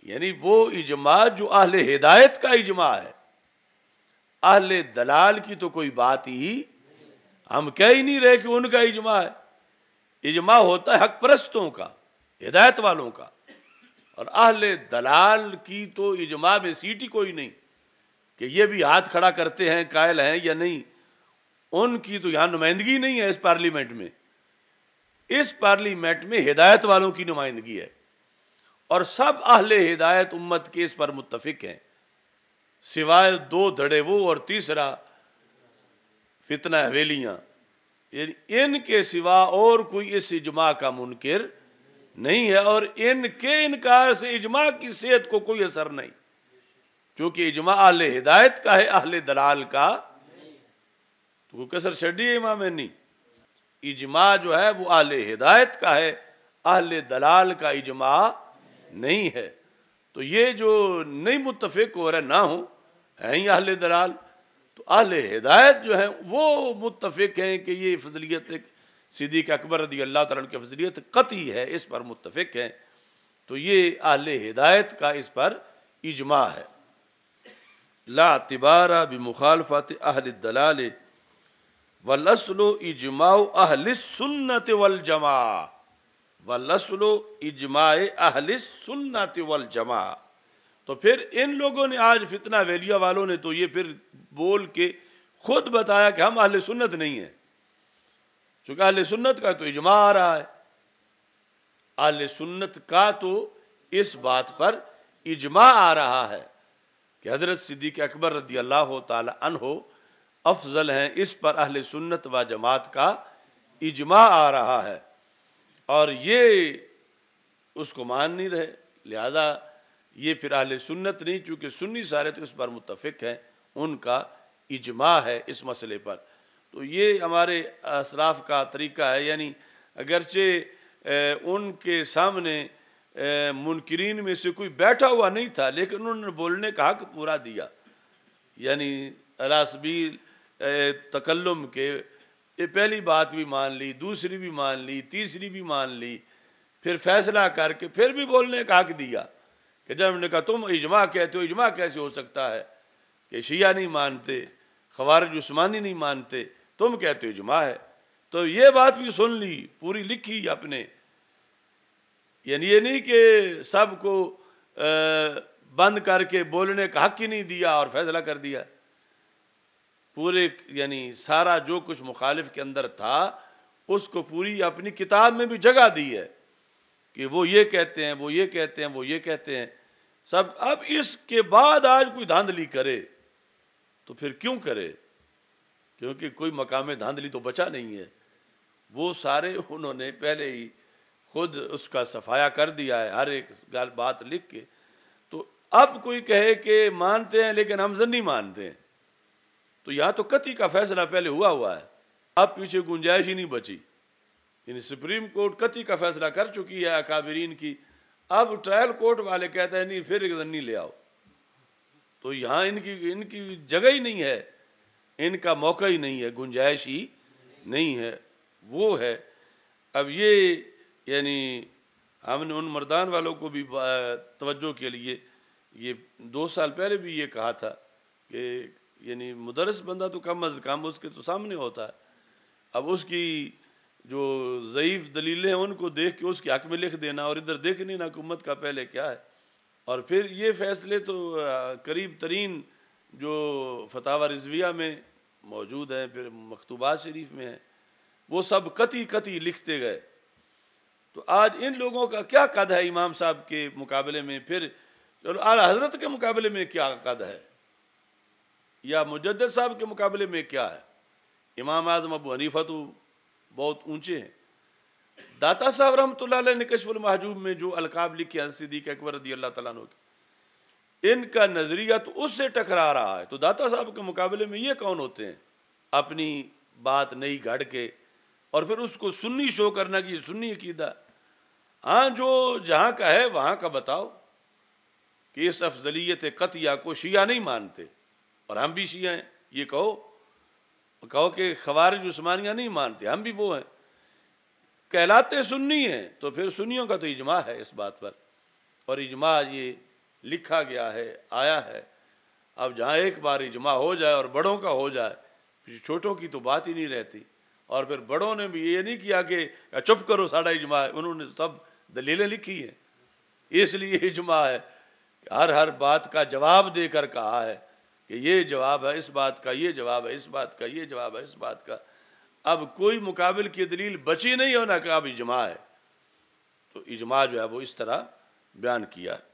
یعنی وہ اجماع جو اہل ہدایت کا اجماع ہے، اہل دلال کی تو کوئی بات ہی ہم کہہ ہی نہیں رہے کہ ان کا اجماع ہے۔ اجماع ہوتا ہے حق پرستوں کا، ہدایت والوں کا، اور اہل دلال کی تو اجماع میں سیٹ ہی کوئی نہیں کہ یہ بھی ہاتھ کھڑا کرتے ہیں قائل ہیں یا نہیں، ان کی تو یہاں نمائندگی نہیں ہے اس پارلیمنٹ میں۔ اس پارلیمنٹ میں ہدایت والوں کی نمائندگی ہے، اور سب اہل ہدایت امت کے اس پر متفق ہیں، سوائے دو دھڑے وہ اور تیسرا فتنہ حویلیاں، یعنی ان کے سوا اور کوئی اس اجماع کا منکر نہیں ہے، اور ان کے انکار سے اجماع کی صحت کو کوئی اثر نہیں، کیونکہ اجماع اہل ہدایت کا ہے، اہل دلال کا تو کوئی کسر چھڑی ہے امام نہیں۔ اجماع جو ہے وہ اہل ہدایت کا ہے، اہل دلال کا اجماع نہیں ہے۔ تو یہ جو نہیں متفق ہو رہے نہ ہوں ہیں ہی اہل دلال، تو اہل ہدایت جو ہیں وہ متفق ہیں کہ یہ فضلیت صدیق اکبر رضی اللہ تعالیٰ عنہ کی فضلیت قطعی ہے، اس پر متفق ہیں، تو یہ اہل ہدایت کا اس پر اجماع ہے۔ لا اعتبار بمخالفت اہل الدلال والاصل اجماع اہل السنت والجماع، والاصل اجماع اہل السنت والجماع۔ تو پھر ان لوگوں نے آج فتنہ ویلیہ والوں نے تو یہ پھر بول کے خود بتایا کہ ہم اہل سنت نہیں ہیں، چونکہ اہل سنت کا تو اجماع آ رہا ہے، اہل سنت کا تو اس بات پر اجماع آ رہا ہے کہ حضرت صدیق اکبر رضی اللہ تعالی عنہ افضل ہیں، اس پر اہل سنت و جماعت کا اجماع آ رہا ہے، اور یہ اس کو مان نہیں رہے، لہذا یہ پھر اہل سنت نہیں، چونکہ سنی سارے تو اس پر متفق ہیں، ان کا اجماع ہے اس مسئلے پر۔ تو یہ ہمارے اسلاف کا طریقہ ہے، یعنی اگرچہ ان کے سامنے منکرین میں سے کوئی بیٹھا ہوا نہیں تھا، لیکن انہوں نے بولنے کا حق پورا دیا، یعنی علی سبیل تکلم کے پہلی بات بھی مان لی، دوسری بھی مان لی، تیسری بھی مان لی، پھر فیصلہ کر کے پھر بھی بولنے کا حق دیا کہ جب انہوں نے کہا تم اجماع کہتے ہو، اجماع کیسے ہو سکتا ہے کہ شیعہ نہیں مانتے، خوارج عثمانی نہیں مانتے، تم کہتے ہو اجماع ہے، تو یہ بات بھی سن لی، پوری لکھی اپنے، یعنی یہ نہیں کہ سب کو بند کر کے بولنے کا حق ہی نہیں دیا اور فیصلہ کر دیا، پورے یعنی سارا جو کچھ مخالف کے اندر تھا اس کو پوری اپنی کتاب میں بھی جگہ دی ہے کہ وہ یہ کہتے ہیں، وہ یہ کہتے ہیں، وہ یہ کہتے ہیں سب. اب اس کے بعد آج کوئی دھاندلی کرے تو پھر کیوں کرے؟ کیونکہ کوئی مقام دھاندلی تو بچا نہیں ہے. وہ سارے انہوں نے پہلے ہی خود اس کا صفایا کر دیا ہے، ہر ایک بات لکھ کے. تو اب کوئی کہے کہ مانتے ہیں لیکن ہم ضمنی مانتے ہیں، تو یہاں تو قطعی کا فیصلہ پہلے ہوا ہے. اب پیچھے گنجائش ہی نہیں بچی. یعنی سپریم کورٹ قطعی کا فیصلہ کر چکی ہے اکابرین کی. اب ٹرائل کورٹ والے کہتے ہیں نہیں پھر ضمنی لے آؤ. تو یہاں ان کی جگہ ہی نہیں ہے، ان کا موقع ہی نہیں ہے، گنجائش ہی نہیں ہے. وہ ہے اب یہ یعنی ہم نے ان مردان والوں کو بھی توجہ کے لیے یہ 2 سال پہلے بھی یہ کہا تھا کہ یعنی مدرس بندہ تو کم از کم اس کے تو سامنے ہوتا ہے. اب اس کی جو ضعیف دلیلیں ہیں ان کو دیکھ کے اس کے حق میں لکھ دینا اور ادھر دیکھنے نا حکومت کا پہلے کیا ہے. اور پھر یہ فیصلے تو قریب ترین جو فتاوی رضویہ میں موجود ہیں، پھر مکتوبات شریف میں ہیں، وہ سب قطعی لکھتے گئے. تو آج ان لوگوں کا کیا قد ہے امام صاحب کے مقابلے میں؟ پھر چلو اعلیٰ حضرت کے مقابلے میں کیا قد ہے، یا مجدد صاحب کے مقابلے میں کیا ہے؟ امام اعظم ابو حنیفہ تو بہت اونچے ہیں. داتا صاحب رحمۃ اللہ علیہ نے کشف المحجوب میں جو القاب لکھے ہیں صدیق اکبر رضی اللہ تعالیٰ عنہ کے، ان کا نظریہ تو اس سے ٹکرا رہا ہے. تو داتا صاحب کے مقابلے میں یہ کون ہوتے ہیں اپنی بات نہیں گھڑ کے اور پھر اس کو سنی شو کرنا کہ یہ سنی عقیدہ. ہاں جو جہاں کا ہے وہاں کا بتاؤ کہ اس افضلیت قطعیہ کو شیعہ نہیں مانتے اور ہم بھی شیعہ ہیں، یہ کہو کہ خوارج عثمانیہ نہیں مانتے، ہم بھی وہ ہیں، کہلاتے سنی ہیں. تو پھر سنیوں کا تو اجماع ہے اس بات پر، اور اجماع یہ لکھا گیا ہے، آیا ہے. اب جہاں ایک بار اجماع ہو جائے اور بڑوں کا ہو جائے، چھوٹوں کی تو بات ہی نہیں رہتی. اور پھر بڑوں نے بھی یہ نہیں کیا کہ چپ کرو ساڑھا اجماع ہے، انہوں نے سب دلیلیں لکھی ہیں. اس لیے اجماع ہے، ہر بات کا جواب دے کر کہا ہے کہ یہ جواب ہے اس بات کا، یہ جواب ہے اس بات کا، یہ جواب ہے اس بات کا. اب کوئی مقابل کی دلیل بچی نہیں ہونا کہ اب اجماع ہے. تو اجماع جو ہے وہ اس طرح بیان کیا ہے.